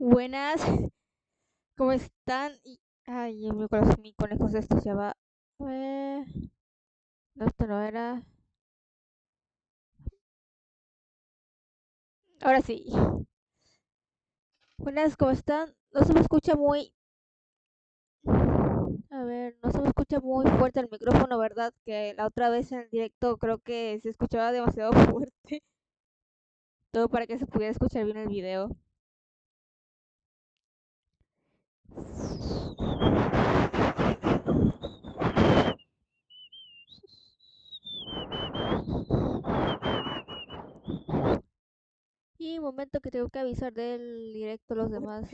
Buenas, ¿cómo están? Ay, mi conejo esto ya va. Eh, no, esto no era. Ahora sí. Buenas, ¿cómo están? No se me escucha muy. A ver, no se me escucha muy fuerte el micrófono, ¿verdad? Que la otra vez en el directo creo que se escuchaba demasiado fuerte. Todo para que se pudiera escuchar bien el video. Y momento que tengo que avisar del directo a los demás.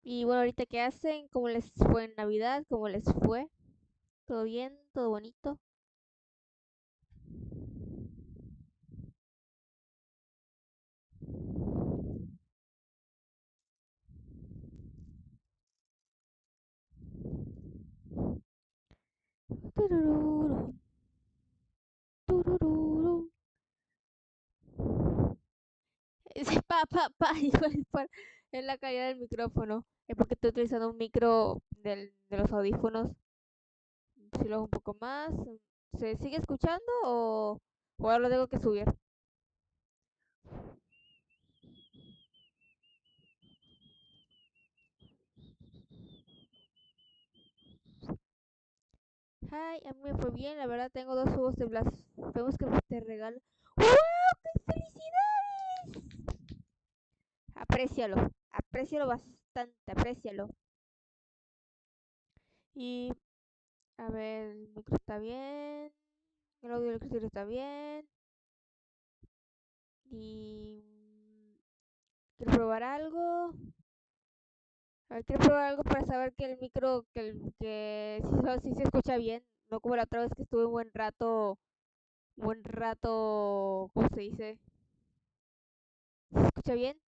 Y bueno, ahorita qué hacen, cómo les fue en Navidad, cómo les fue, todo bien, todo bonito. Turururu, turururu. Ese dijo es la calidad del micrófono. Es porque estoy utilizando un micro de los audífonos. Si lo hago un poco más, ¿se sigue escuchando o ahora lo tengo que subir? Ay, a mí me fue bien, la verdad tengo dos juegos de Blasphemous que te regalo. ¡Wow! ¡Qué felicidades! Aprécialo, aprécialo bastante, aprécialo. Y a ver, el micro está bien, el audio del crucero está bien. Y quiero probar algo. A ver, quiero probar algo para saber que el micro, que sí se escucha bien. No como la otra vez que estuve un buen rato, ¿cómo se dice? ¿Se escucha bien?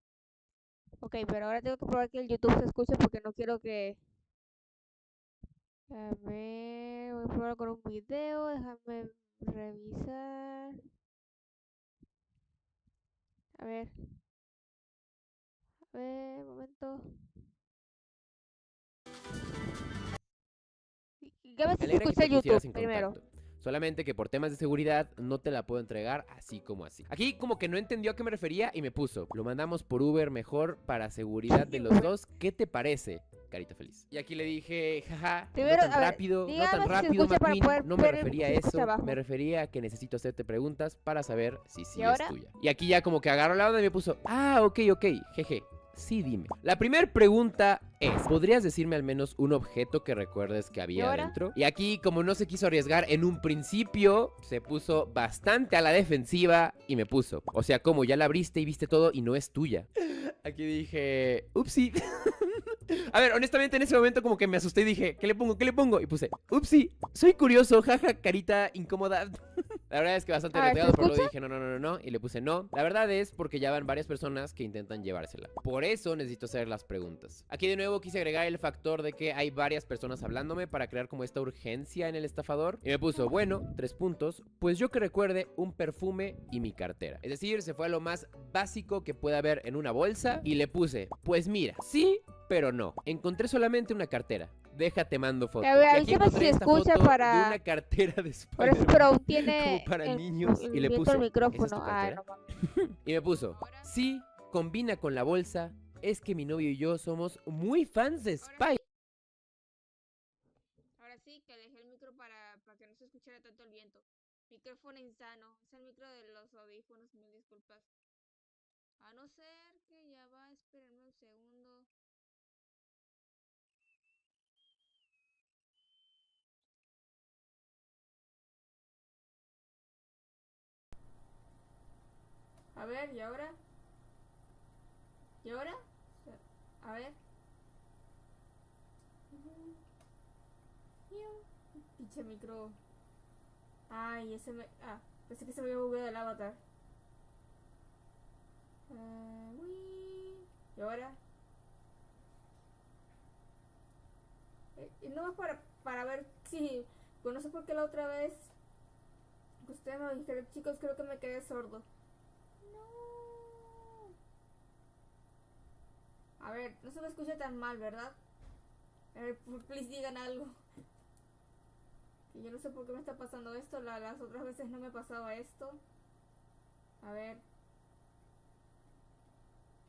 Ok, pero ahora tengo que probar que el YouTube se escuche porque no quiero que... A ver, voy a probar con un video, déjame revisar. A ver, un momento. Dígame Me si se alegra que escucha te YouTube pusieras en primero. contacto. Solamente que por temas de seguridad no te la puedo entregar así como así. Aquí como que no entendió a qué me refería y me puso: lo mandamos por Uber mejor para seguridad de los dos. ¿Qué te parece? Carita feliz. Y aquí le dije: jaja, Primero, a ver, no tan dígame si se rápido, escucha para McQueen. poder No me ver refería a si se escucha eso. Me abajo. refería a que necesito hacerte preguntas para saber si ¿Y sí es ahora? tuya. Y aquí ya como que agarró la onda y me puso: ah, ok, jeje. Sí, dime. La primera pregunta es: ¿podrías decirme al menos un objeto que recuerdes que ¿Y había ahora? adentro? Y aquí, como no se quiso arriesgar en un principio, se puso bastante a la defensiva y me puso: o sea, como ya la abriste y viste todo y no es tuya. Aquí dije: upsi. A ver, honestamente en ese momento como que me asusté y dije: ¿qué le pongo? ¿Qué le pongo? Y puse: upsi, soy curioso, jaja, carita incómoda. La verdad es que bastante A ver, ¿se arriesgado, pero luego escucha? dije no. Y le puse no. La verdad es porque ya van varias personas que intentan llevársela. Por eso necesito hacer las preguntas. Aquí de nuevo quise agregar el factor de que hay varias personas hablándome para crear como esta urgencia en el estafador. Y me puso: bueno, 3 puntos. Pues yo que recuerde, un perfume y mi cartera. Es decir, se fue a lo más básico que puede haber en una bolsa. Y le puse: pues mira, sí, pero no. Encontré solamente una cartera. Déjate mando A foto. ver, Y aquí avísame si se encontré esta escucha foto de una para... cartera de Por eso, pero Spider-Man aún como tiene para niños. Y el le viento el puse: ¿esa es micrófono. tu Ay, cartera? no mames. Y me puso: sí, combina con la bolsa. Es que mi novio y yo somos muy fans de Spider. Ahora sí, que dejé el micro para que no se escuchara tanto el viento. Micrófono insano. Es el micro de los audífonos, mil disculpas. A no ser que ya va, espérenme un segundo. A ver, ¿y ahora? ¿Y ahora? A ver. Pinche micro. Ay, ese me... Ah, pensé que se me había movido el avatar. ¿Y ahora? No es para ver si... Pues no sé por qué la otra vez... Ustedes me dijeron, chicos, creo que me quedé sordo. No. A ver, no se me escucha tan mal, ¿verdad? A ver, please digan algo. Yo no sé por qué me está pasando esto. Las otras veces no me pasaba esto. A ver.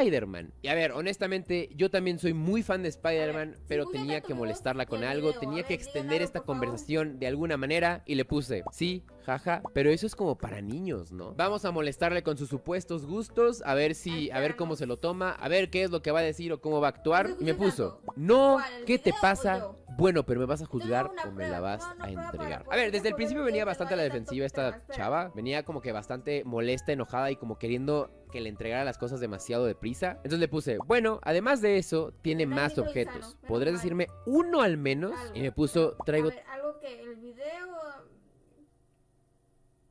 Spider-Man. Y a ver, honestamente, yo también soy muy fan de Spider-Man, pero escucha tenía tanto que mi voz molestarla y con el algo, video. A tenía ver, que digan extender algo, esta por favor. conversación de alguna manera y le puse, sí, jaja, pero eso es como para niños, ¿no? Vamos a molestarle con sus supuestos gustos, a ver si, a ver cómo se lo toma, a ver qué es lo que va a decir o cómo va a actuar. Y me puso, no, ¿Cuál, el ¿qué te video o pasa? yo? Bueno, pero me vas a Tengo juzgar una o me prueba, la vas tengo una a prueba entregar. para A ver, desde el poder principio ver venía que bastante a la vaya defensiva tanto. esta Espera. chava, venía como que bastante molesta, enojada y como queriendo que le entregara las cosas demasiado deprisa. Entonces le puse, bueno, además de eso, tiene No hay más micro objetos. insano, menos ¿Podrías mal. decirme uno al menos? Algo. Y me puso, A traigo... ver, algo que el video...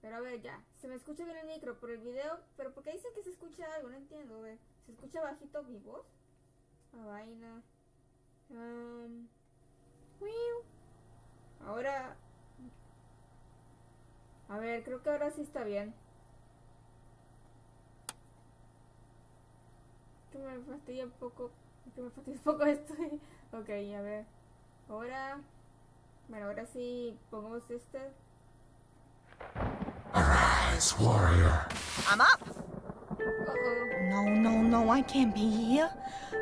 Pero a ver, ya. Se me escucha bien el micro por el video. Pero ¿por qué dicen que se escucha algo? No entiendo. A ver, ¿se escucha bajito mi voz? La vaina. Ahora... A ver, creo que ahora sí está bien. Que me fastidia un poco. Que me fastidia un poco esto. Ok, a ver. Ahora... Bueno, ahora sí pongamos este. Arise, warrior. I'm up. Uh-oh. No, no, no, I can't be here.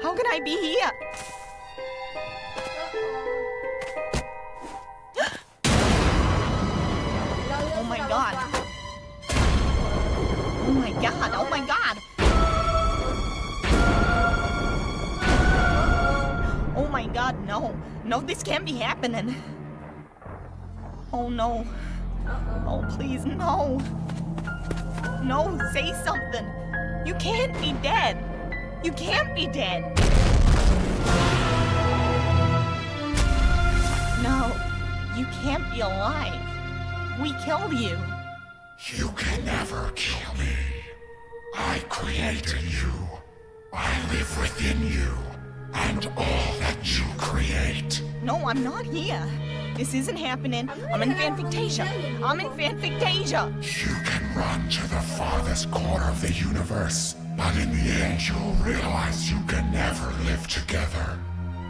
How can I be here? Oh my God. Oh my god, oh my god. Oh my god, no. No, this can't be happening. Oh no. Oh, please, no. No, say something. You can't be dead. You can't be dead. No, you can't be alive. We killed you. You can never kill me. I created you. I live within you. And all that you create. No, I'm not here. This isn't happening. I'm in Fanfictasia. I'm in Fanfictasia. You can run to the farthest corner of the universe, but in the end you'll realize you can never live together.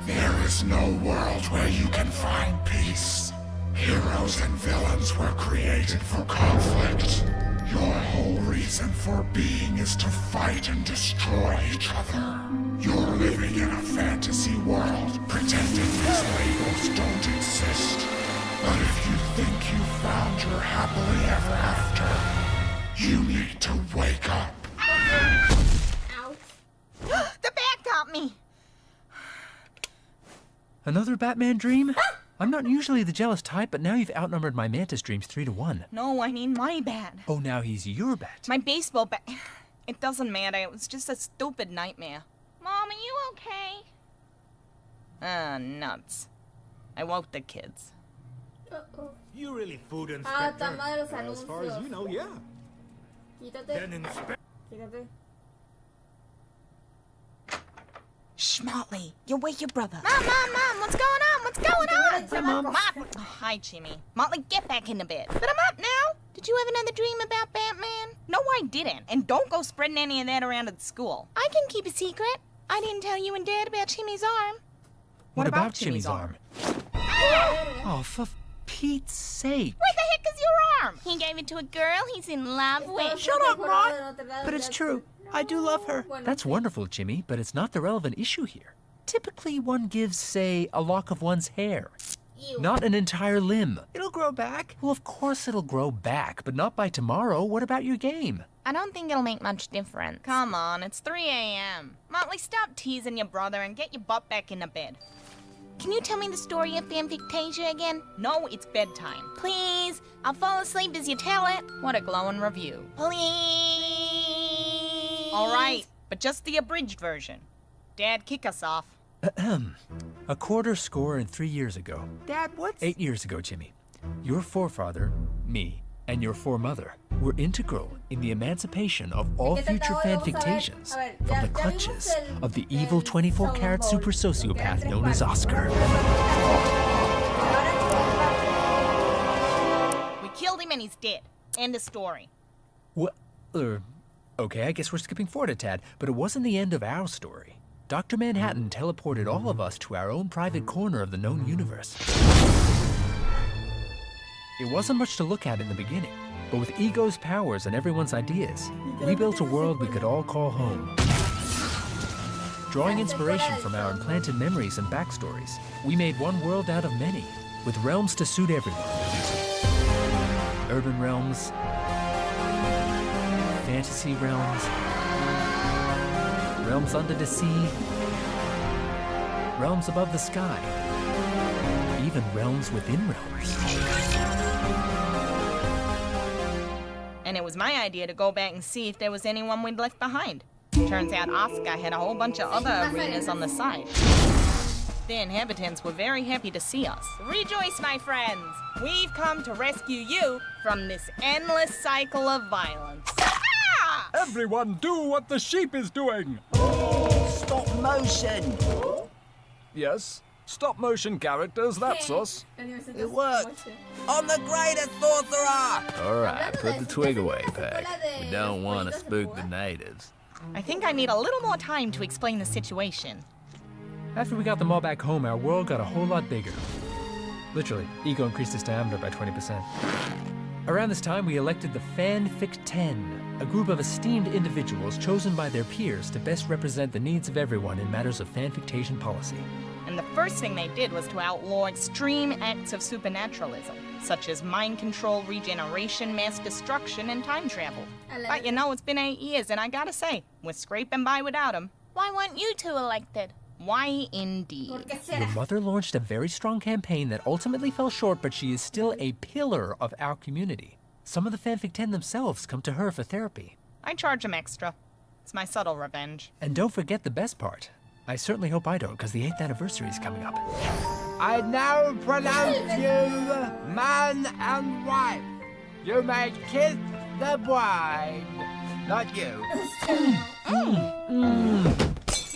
There is no world where you can find peace. Heroes and villains were created for conflict. Your whole reason for being is to fight and destroy each other. You're living in a fantasy world, pretending these labels don't exist. But if you think you found your happily ever after, you need to wake up. Ouch. The bat got me. Another Batman dream? I'm not usually the jealous type, but now you've outnumbered my Mantis dreams 3-1. No, I mean my bat. Oh, now he's your bat. My baseball bat. It doesn't matter. It was just a stupid nightmare. Mom, are you okay? Nuts. I woke the kids. Uh-oh. You really food Ah, inspector? está mal los As far as anuncios. you know, yeah. Quítate. Then inspect. Quítate. Shh, Motley. You'll wake your brother. Mom, what's going on? What's going on? Hi, Mom. Oh, hi, Jimmy. Motley, get back into bed. But I'm up now. Did you have another dream about Batman? No, I didn't. And don't go spreading any of that around at school. I can keep a secret. I didn't tell you and Dad about Jimmy's arm. What about Jimmy's arm? Oh, for Pete's sake. Where the heck is your arm? He gave it to a girl he's in love with. Shut up, Mom! But it's true. I do love her. That's wonderful, Jimmy, but it's not the relevant issue here. Typically, one gives, say, a lock of one's hair. Ew. Not an entire limb. It'll grow back. Well, of course it'll grow back, but not by tomorrow. What about your game? I don't think it'll make much difference. Come on, it's 3 a.m. Motley, stop teasing your brother and get your butt back into bed. Can you tell me the story of Fanfictasia again? No, it's bedtime. Please, I'll fall asleep as you tell it. What a glowing review. Please. All right, but just the abridged version. Dad, kick us off. A quarter score and 3 years ago. Dad, what's... 8 years ago, Jimmy. Your forefather, me, and your foremother were integral in the emancipation of all future fanfictations from the clutches of the evil 24-karat super sociopath known as Oscar. killed him and he's dead. End of story. What? Okay, I guess we're skipping forward a tad, but it wasn't the end of our story. Dr. Manhattan teleported all of us to our own private corner of the known universe. It wasn't much to look at in the beginning, but with Ego's powers and everyone's ideas, we built a world we could all call home. Drawing inspiration from our implanted memories and backstories, we made one world out of many, with realms to suit everyone. Urban realms, fantasy realms, realms under the sea, realms above the sky, even realms within realms. And it was my idea to go back and see if there was anyone we'd left behind. Turns out Oscar had a whole bunch of other arenas on the side. The inhabitants were very happy to see us. Rejoice, my friends! We've come to rescue you from this endless cycle of violence. Ah! Everyone do what the sheep is doing! Stop motion! Yes, stop motion characters, that's us. It worked! I'm the greatest sorcerer! Alright, put the twig away, Pack. We don't want to spook the natives. I think I need a little more time to explain the situation. After we got them all back home, our world got a whole lot bigger. Literally, Ego increased its diameter by 20%. Around this time, we elected the Fanfic 10, a group of esteemed individuals chosen by their peers to best represent the needs of everyone in matters of fanfictation policy. And the first thing they did was to outlaw extreme acts of supernaturalism, such as mind control, regeneration, mass destruction, and time travel. But you know, it's been 8 years, and I gotta say, we're scraping by without them. Why weren't you two elected? Why indeed? Your mother launched a very strong campaign that ultimately fell short, but she is still a pillar of our community. Some of the Fanfic 10 themselves come to her for therapy. I charge them extra. It's my subtle revenge. And don't forget the best part. I certainly hope I don't, because the 8th anniversary is coming up. I now pronounce you man and wife. You may kiss the bride. Not you.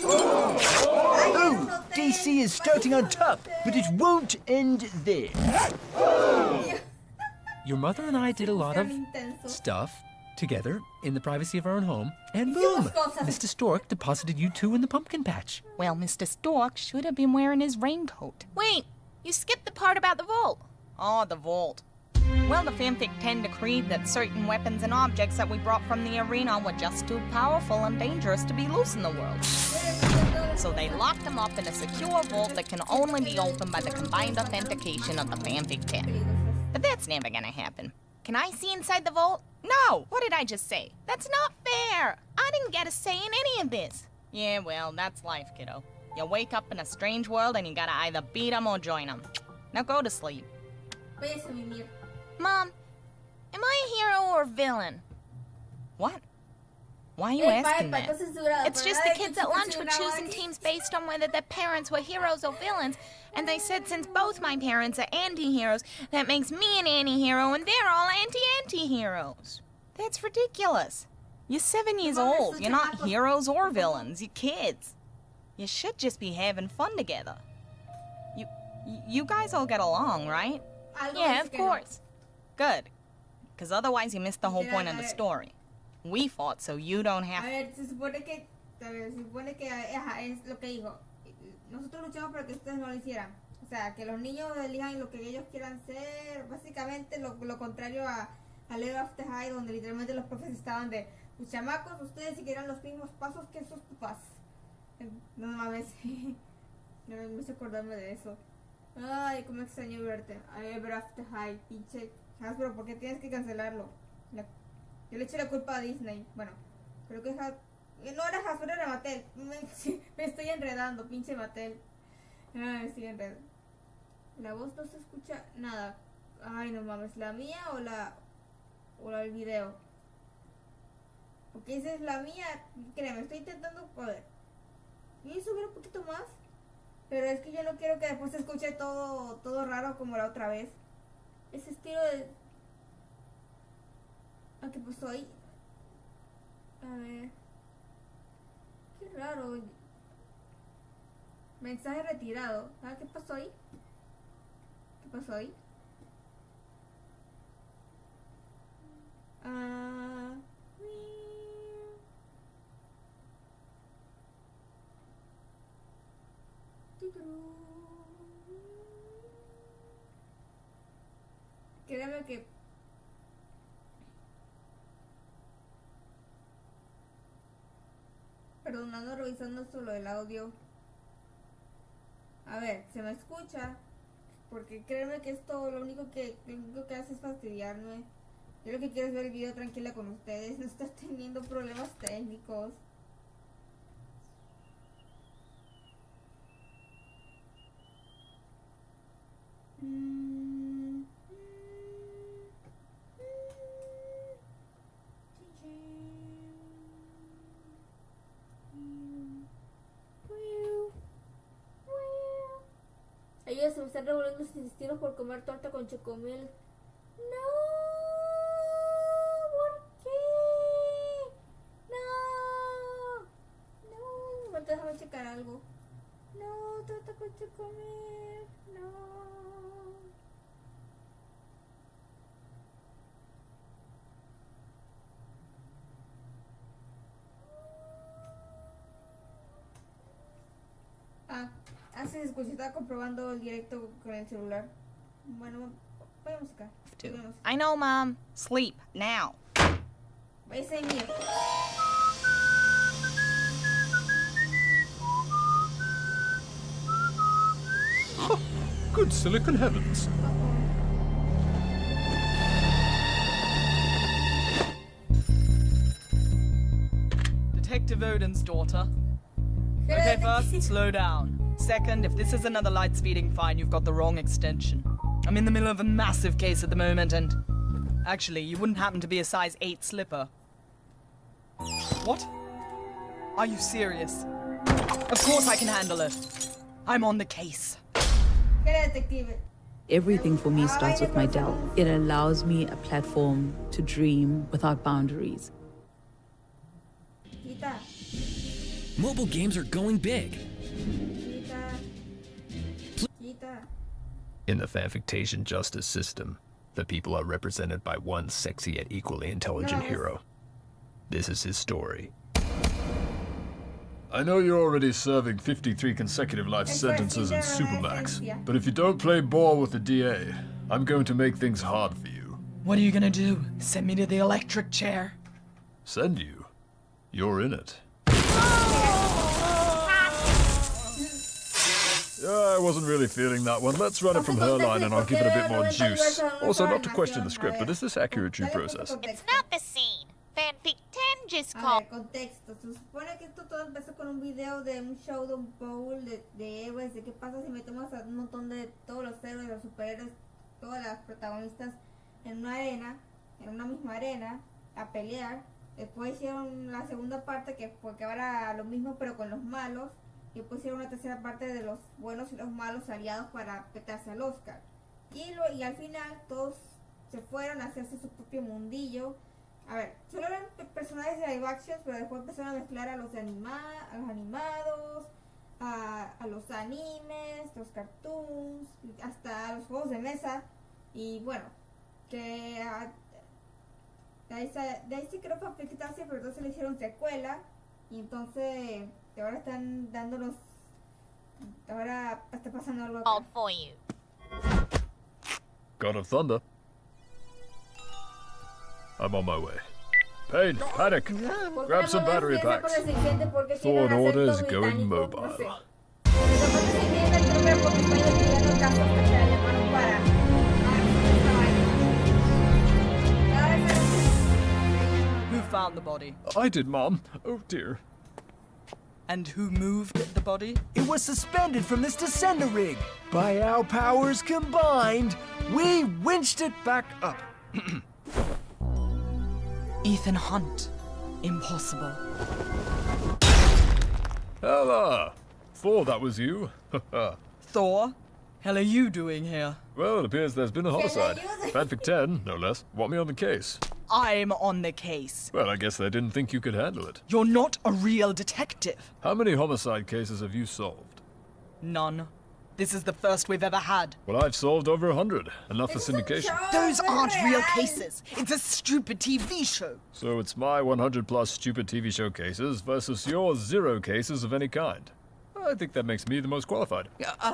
Oh, DC is starting on top, but it won't end there. Your mother and I did a lot of stuff together in the privacy of our own home, and boom! Mr. Stork deposited you two in the pumpkin patch. Well, Mr. Stork should have been wearing his raincoat. Wait, you skipped the part about the vault. Oh, the vault. Well, the Fanfic 10 decreed that certain weapons and objects that we brought from the arena were just too powerful and dangerous to be loose in the world. So they locked them up in a secure vault that can only be opened by the combined authentication of the Fanfic 10. But that's never gonna happen. Can I see inside the vault? No! What did I just say? That's not fair. I didn't get a say in any of this. Yeah, well, that's life, kiddo. You wake up in a strange world and you gotta either beat them or join them. Now go to sleep. Mom, am I a hero or a villain? What? Why are you asking that? It's just the kids at lunch were choosing teams based on whether their parents were heroes or villains, and they said since both my parents are anti-heroes, that makes me an anti-hero and they're all anti-anti-heroes. That's ridiculous. You're 7 years old. You're not heroes or villains. You're kids. You should just be having fun together. You guys all get along, right? Yeah, of course. Good. Because otherwise you missed the whole point of the story. We fought so you don't have to. Se supone que ajá, es lo que dijo. Nosotros luchamos para que ustedes no lo hicieran. O sea, que los niños elijan lo que ellos quieran ser. Básicamente lo contrario a Level After High, donde literalmente los profes estaban de los chamacos, ustedes siguieran los mismos pasos que sus papás. No mames. No me hizo acordarme de eso. Ay, cómo extraño verte. Level After High, pinche Hasbro, ¿por qué tienes que cancelarlo? Yo le eché la culpa a Disney. Bueno, creo que no era Hasbro, era Mattel. Me estoy enredando, pinche Mattel. Me estoy enredando. La voz no se escucha nada. Ay, no mames, ¿la mía o la del video? Porque esa es la mía. Créeme, estoy intentando poder. Y subir un poquito más. Pero es que yo no quiero que después se escuche todo raro como la otra vez. Ese estilo de... ¿Qué pasó ahí? A ver. Qué raro. Mensaje retirado. ¿Qué pasó ahí? ¿Qué pasó ahí? créeme que... Perdón, ando revisando solo el audio. A ver, ¿se me escucha? Porque créeme que esto lo único que hace es fastidiarme. Yo lo que quiero es ver el video tranquila con ustedes, no estar teniendo problemas técnicos. Ellos se me están revolviendo sus intestinos por comer torta con chocomil. No, ¿por qué? No. Déjame checar algo. No, torta con chocomil. No. Sí, escuché, estaba comprobando el directo con el celular. Bueno, vayamos acá. I know, Mom. Sleep, now. Váyase de mí. Good silicon heavens. Detective Odin's daughter. Okay, first, slow down. Second, if this is another light speeding fine, you've got the wrong extension. I'm in the middle of a massive case at the moment, and... Actually, you wouldn't happen to be a size 8 slipper. What? Are you serious? Of course I can handle it. I'm on the case. Everything for me starts with my Dell. It allows me a platform to dream without boundaries. Mobile games are going big. In the Fanfictasian justice system, the people are represented by one sexy yet equally intelligent hero. This is his story. I know you're already serving 53 consecutive life sentences in Supermax, but if you don't play ball with the DA, I'm going to make things hard for you. What are you gonna do? Send me to the electric chair? Send you? You're in it. I wasn't really feeling that one. Let's run it from her line and I'll give it a bit more juice. Also, not to question the script, but is this accurate due process? It's not the scene. Fanfic 10 just A called. ver, contexto. Se supone que esto todo empezó con un video de un show de un bowl de héroes, de qué pasa si metemos a un montón de todos los héroes, los superhéroes, todas las protagonistas en una arena, en una misma arena, a pelear. Después hicieron la segunda parte que ahora lo mismo pero con los malos. Y después hicieron una tercera parte de los buenos y los malos aliados para petarse al Oscar. Y al final todos se fueron a hacerse su propio mundillo. A ver, solo eran personajes de live actions, pero después empezaron a mezclar a los animados, a los animes, los cartoons, hasta los juegos de mesa. Y bueno, que de ahí sí creo Fanfictasia, pero entonces le hicieron secuela. Y entonces ahora están dándonos... Ahora está pasando algo acá. All for you. God of Thunder. I'm on my way. Pain, panic. Grab some battery packs. Thorn order is going mobile. Who found the body? I did, Mom. Oh dear. And who moved the body? It was suspended from this descender rig. By our powers combined, we winched it back up. Ethan Hunt. Impossible. Ella! Thor, that was you. Thor? Hell are you doing here? Well, it appears there's been a homicide. Fanfic 10, no less. Want me on the case? I'm on the case. Well, I guess they didn't think you could handle it. You're not a real detective. How many homicide cases have you solved? None. This is the first we've ever had. Well, I've solved over 100. Enough for syndication. Those aren't real cases. It's a stupid TV show. So it's my 100 plus stupid TV show cases versus your 0 cases of any kind. I think that makes me the most qualified.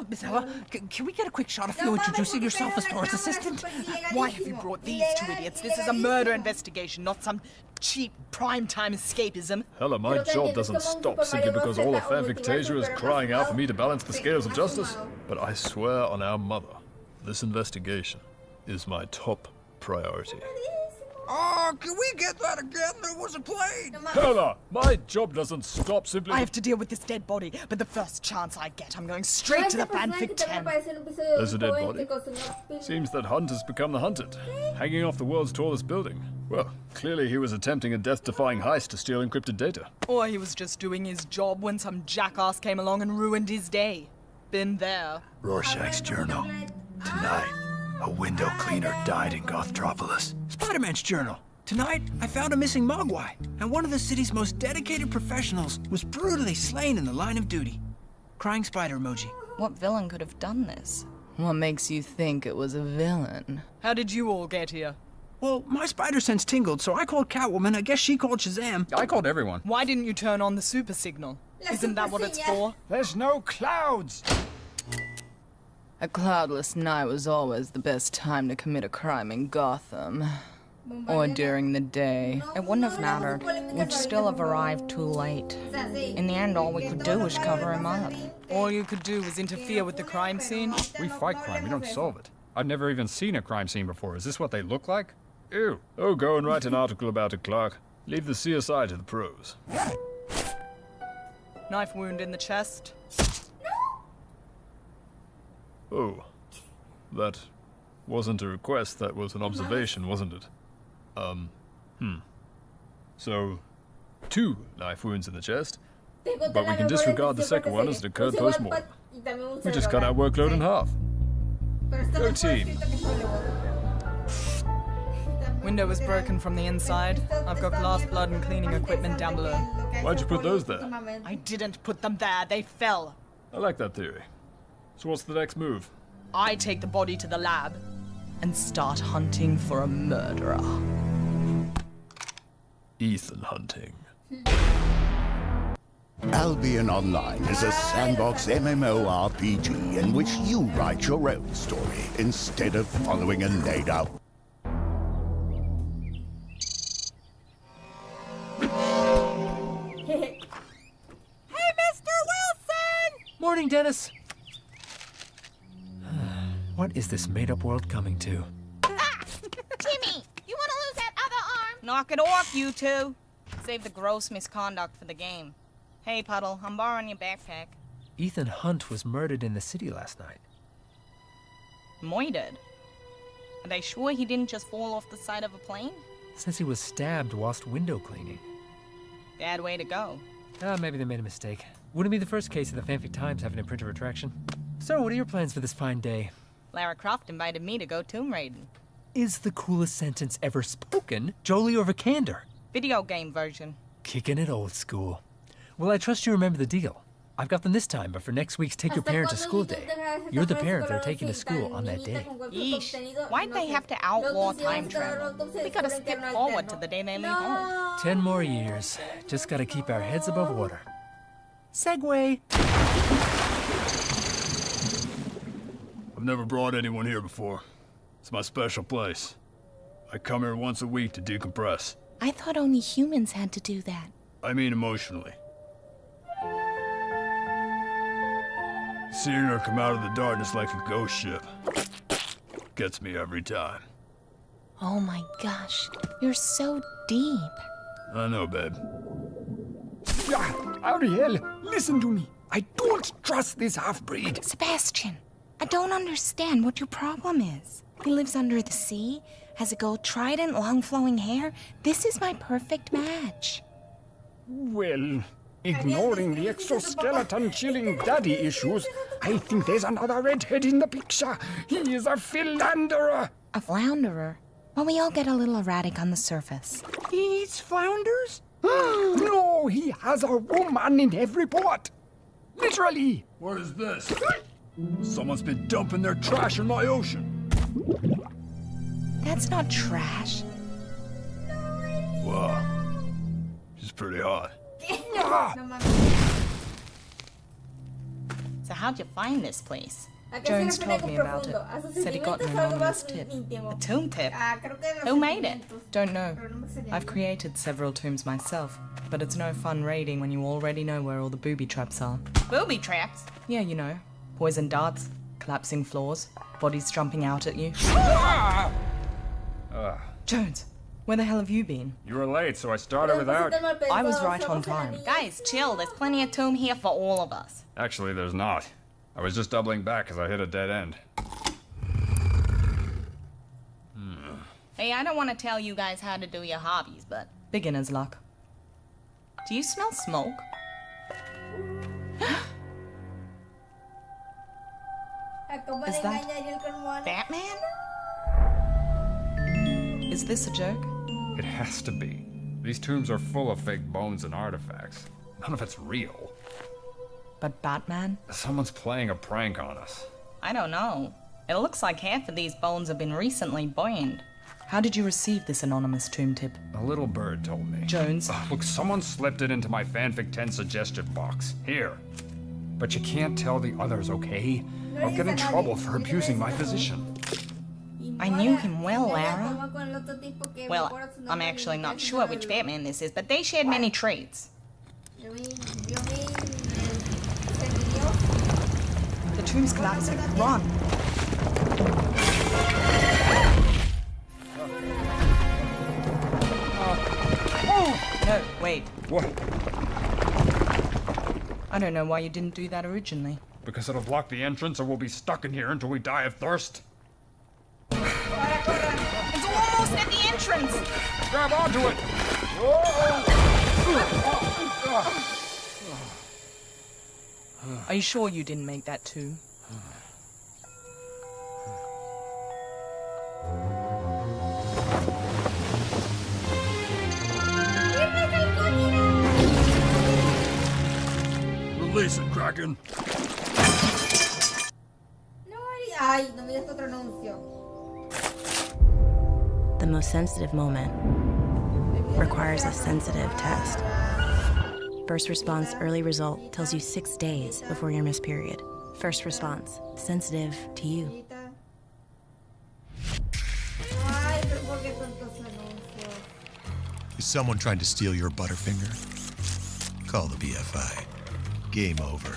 Miss Ella, can we get a quick shot of you introducing yourself as Dora's assistant? Why have you brought these two idiots? This is a murder investigation, not some cheap primetime escapism. Hella, my job doesn't stop simply because all of Fanfictasia is crying out for me to balance the scales of justice. But I swear on our mother, this investigation is my top priority. Oh, can we get that again? There was a plane! Hella, my job doesn't stop simply... I have to deal with this dead body, but the first chance I get, I'm going straight to the fanfic 10. There's a dead body? Seems that Hunt has become the hunted, hanging off the world's tallest building. Well, clearly he was attempting a death-defying heist to steal encrypted data. Or he was just doing his job when some jackass came along and ruined his day. Been there. Rorschach's journal. Tonight, a window cleaner died in Gothtropolis. Spider-Man's journal. Tonight, I found a missing Mogwai, and one of the city's most dedicated professionals was brutally slain in the line of duty. Crying spider emoji. What villain could have done this? What makes you think it was a villain? How did you all get here? Well, my spider sense tingled, so I called Catwoman. I guess she called Shazam. I called everyone. Why didn't you turn on the super signal? Isn't that what it's for? There's no clouds! A cloudless night was always the best time to commit a crime in Gotham. Or during the day. It wouldn't have mattered. We'd still have arrived too late. In the end, all we could do was cover him up. All you could do was interfere with the crime scene? We fight crime, we don't solve it. I've never even seen a crime scene before. Is this what they look like? Ew. Oh, go and write an article about it, Clark. Leave the CSI to the pros. Knife wound in the chest. Oh. That wasn't a request, that was an observation, wasn't it? So, 2 knife wounds in the chest, but we can disregard the second one as it occurred post-mortem. We just cut our workload in half. Go team. Window was broken from the inside. I've got glass, blood, and cleaning equipment down below. Why'd you put those there? I didn't put them there, they fell. I like that theory. So what's the next move? I take the body to the lab and start hunting for a murderer. Ethan hunting. Albion Online is a sandbox MMORPG in which you write your own story instead of following a laid-out. Hey, Mr. Wilson! Morning, Dennis. What is this made-up world coming to? Timmy, you want to lose that other arm? Knock it off, you two. Save the gross misconduct for the game. Hey, Puddle, I'm borrowing your backpack. Ethan Hunt was murdered in the city last night. Murdered? Are they sure he didn't just fall off the side of a plane? Says he was stabbed whilst window cleaning. Bad way to go. Maybe they made a mistake. Wouldn't be the first case of the Fanfic Times having a printer retraction. So, what are your plans for this fine day? Lara Croft invited me to go tomb raiding. Is the coolest sentence ever spoken Jolie or Vikander? Video game version. Kicking it old school. Well, I trust you remember the deal. I've got them this time, but for next week's Take Your Parent to School Day, you're the parent they're taking to school on that day. Yeesh, why'd they have to outlaw time travel? We gotta skip forward to the day they leave home. 10 more years. Just gotta keep our heads above water. Segway! I've never brought anyone here before. It's my special place. I come here once a week to decompress. I thought only humans had to do that. I mean emotionally. Seeing her come out of the darkness like a ghost ship gets me every time. Oh my gosh, you're so deep. I know, babe. Ariel, listen to me. I don't trust this half-breed. Sebastian, I don't understand what your problem is. He lives under the sea, has a gold trident, long flowing hair. This is my perfect match. Well, ignoring the exoskeleton-chilling daddy issues, I think there's another redhead in the picture. He is a philanderer. A flounderer? Well, we all get a little erratic on the surface. He eats flounders? No, he has a woman in every port. Literally. What is this? Someone's been dumping their trash in my ocean. That's not trash. Wow. She's pretty hot. how'd you find this place? Jones told me about it. Said he got an anonymous tip. A tomb tip? Who made it? Don't know. I've created several tombs myself, but it's no fun raiding when you already know where all the booby traps are. Booby traps? Yeah, you know. Poison darts, collapsing floors, bodies jumping out at you. Jones, where the hell have you been? You were late, so I started without... I was right on time. Guys, chill. There's plenty of tomb here for all of us. Actually, there's not. I was just doubling back as I hit a dead end. Hey, I don't want to tell you guys how to do your hobbies, but... Beginner's luck. Do you smell smoke? Is that... Batman? Is this a joke? It has to be. These tombs are full of fake bones and artifacts. None of it's real. But Batman? Someone's playing a prank on us. I don't know. It looks like half of these bones have been recently burned. How did you receive this anonymous tomb tip? A little bird told me. Jones? Look, someone slipped it into my Fanfic 10 suggestion box. Here. But you can't tell the others, okay? I'll get in trouble for abusing my position. I knew him well, Lara. Well, I'm actually not sure which Batman this is, but they shared many traits. The tomb's collapsing. Run! No, wait. What? I don't know why you didn't do that originally. Because it'll block the entrance or we'll be stuck in here until we die of thirst. It's almost at the entrance! Grab onto it! Are you sure you didn't make that too? Release it, Kraken! Ay, no me digas otro anuncio. The most sensitive moment requires a sensitive test. First response early result tells you 6 days before your missed period. First response, sensitive to you. Ay, pero ¿por qué tantos anuncios? Is someone trying to steal your Butterfinger? Call the BFI. Game over.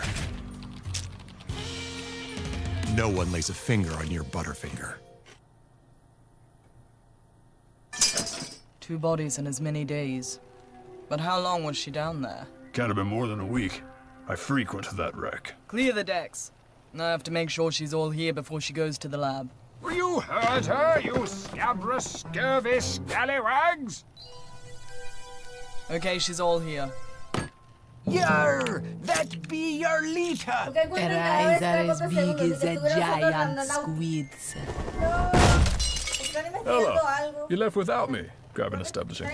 No one lays a finger on your Butterfinger. 2 bodies in as many days. But how long was she down there? Can't have been more than a week. I frequent that wreck. Clear the decks. I have to make sure she's all here before she goes to the lab. You heard her, you scabrous, scurvy scallywags! Okay, she's all here. Yer! That be your leader! Her eyes are as big as a giant squid's. Hello. You left without me. Grabbing establishing.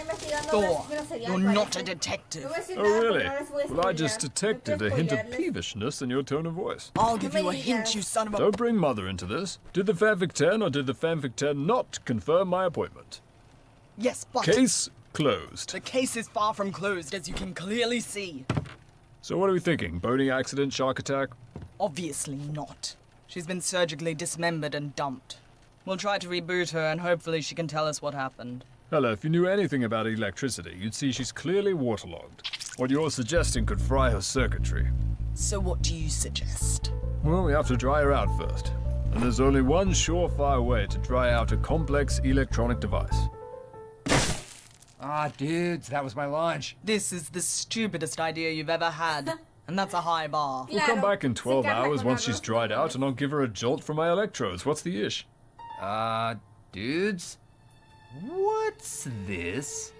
Thor, you're not a detective. Oh, really? Well, I just detected a hint of peevishness in your tone of voice. I'll give you a hint, you son of a... Don't bring Mother into this. Did the Fanfic 10 or did the Fanfic 10 not confirm my appointment? Yes, but... Case closed. The case is far from closed, as you can clearly see. So what are we thinking? Boating accident, shark attack? Obviously not. She's been surgically dismembered and dumped. We'll try to reboot her and hopefully she can tell us what happened. Hella, if you knew anything about electricity, you'd see she's clearly waterlogged. What you're suggesting could fry her circuitry. So what do you suggest? Well, we have to dry her out first. And there's only one surefire way to dry out a complex electronic device. Ah, dudes, that was my lunch. This is the stupidest idea you've ever had. And that's a high bar. We'll come back in 12 hours once she's dried out and I'll give her a jolt from my electrodes. What's the ish? Dudes? What's this?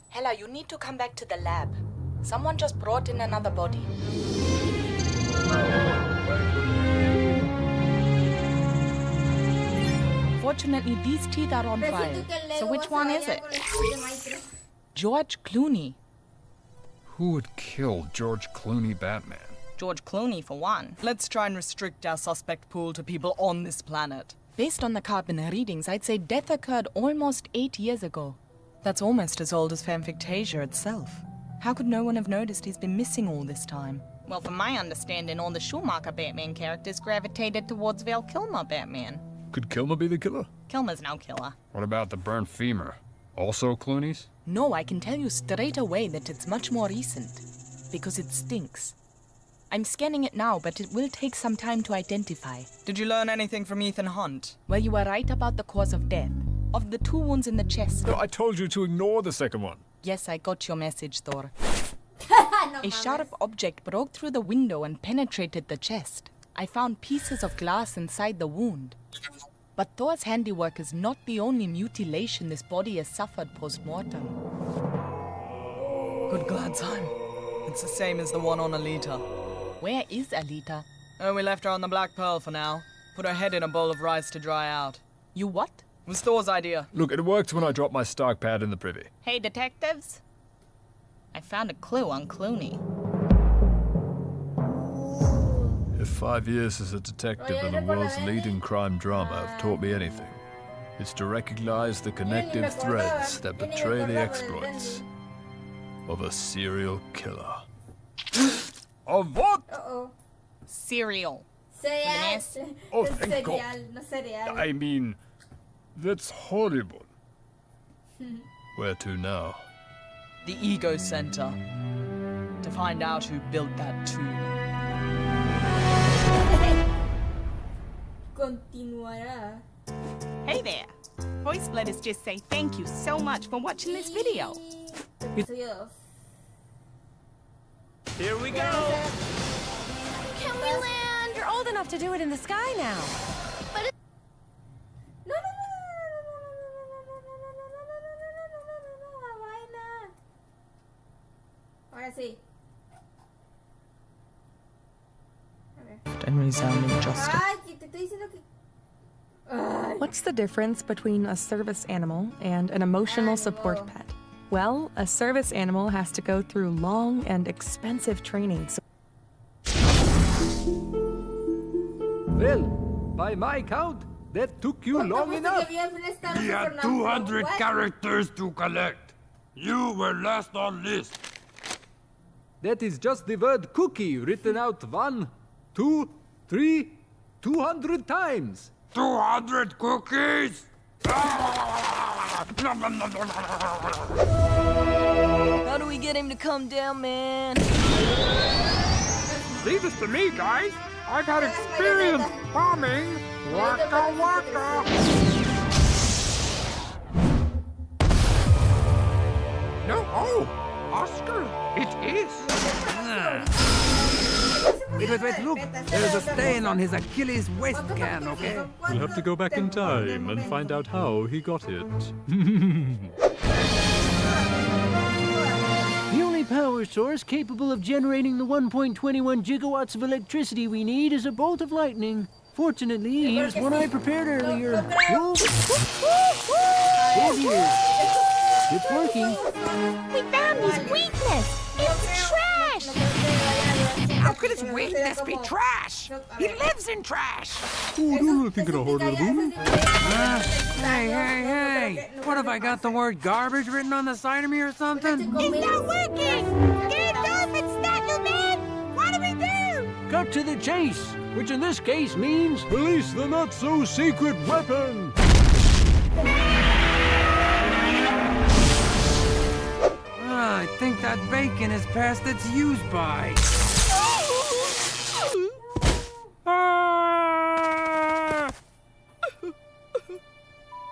Hella, you need to come back to the lab. Someone just brought in another body. Fortunately, these teeth are on fire. So which one is it? George Clooney. Who would kill George Clooney Batman? George Clooney, for one. Let's try and restrict our suspect pool to people on this planet. Based on the carbon readings, I'd say death occurred almost 8 years ago. That's almost as old as Fanfictasia itself. How could no one have noticed he's been missing all this time? Well, from my understanding, all the Schumacher Batman characters gravitated towards Val Kilmer Batman. Could Kilmer be the killer? Kilmer's no killer. What about the burnt femur? Also Clooney's? No, I can tell you straight away that it's much more recent. Because it stinks. I'm scanning it now, but it will take some time to identify. Did you learn anything from Ethan Hunt? Well, you were right about the cause of death. Of the 2 wounds in the chest. No, I told you to ignore the second one. Yes, I got your message, Thor. A sharp object broke through the window and penetrated the chest. I found pieces of glass inside the wound. But Thor's handiwork is not the only mutilation this body has suffered post-mortem. Good God, son. It's the same as the one on Alita. Where is Alita? Oh, we left her on the Black Pearl for now. Put her head in a bowl of rice to dry out. You what? It was Thor's idea. Look, it worked when I dropped my Stark pad in the privy. Hey, detectives. I found a clue on Clooney. If 5 years as a detective in the world's leading crime drama have taught me anything, it's to recognize the connective threads that betray the exploits of a serial killer. Of what? Serial. Oh, thank God. I mean, that's horrible. Where to now? The Ego Center. To find out who built that tomb. Continuará. Hey there. Voice letters just say thank you so much for watching this video. Here we go. Can we land? You're old enough to do it in the sky now. But it... Ahora sí. And resounding justice. Ay, te estoy diciendo que... Ay. What's the difference between a service animal and an emotional support pet? Well, a service animal has to go through long and expensive training. Well, by my count, that took you long enough. We had 200 characters to collect. You were last on list. That is just the word cookie written out 1, 2, 3, 200 times. 200 cookies? How do we get him to come down, man? Leave this to me, guys. I've had experience bombing. Waka waka. No, oh, Oscar, it is. Wait, look. There's a stain on his Achilles waist can, okay? We'll have to go back in time and find out how he got it. The only power source capable of generating the 1.21 gigawatts of electricity we need is a bolt of lightning. Fortunately, here's one I prepared earlier. Whoa. There he is. It's working. We found his weakness. It's trash. How could his weakness be trash? He lives in trash. Oh, don't think it a harder room. Hey. What have I got the word garbage written on the side of me or something? It's not working. Get off and stop, you man. What do we do? Cut to the chase, which in this case means release the not-so-secret weapon. I think that bacon is past its use-by.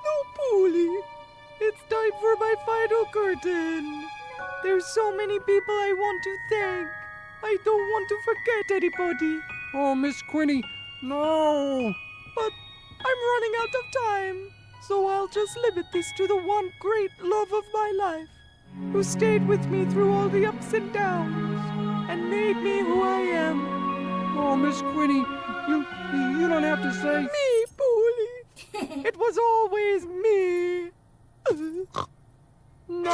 No, Polly. It's time for my final curtain. There's so many people I want to thank. I don't want to forget anybody. Oh, Miss Quinny, no. But I'm running out of time, so I'll just limit this to the one great love of my life, who stayed with me through all the ups and downs and made me who I am. Oh, Miss Quinny, you don't have to say... Me, Polly. It was always me. No!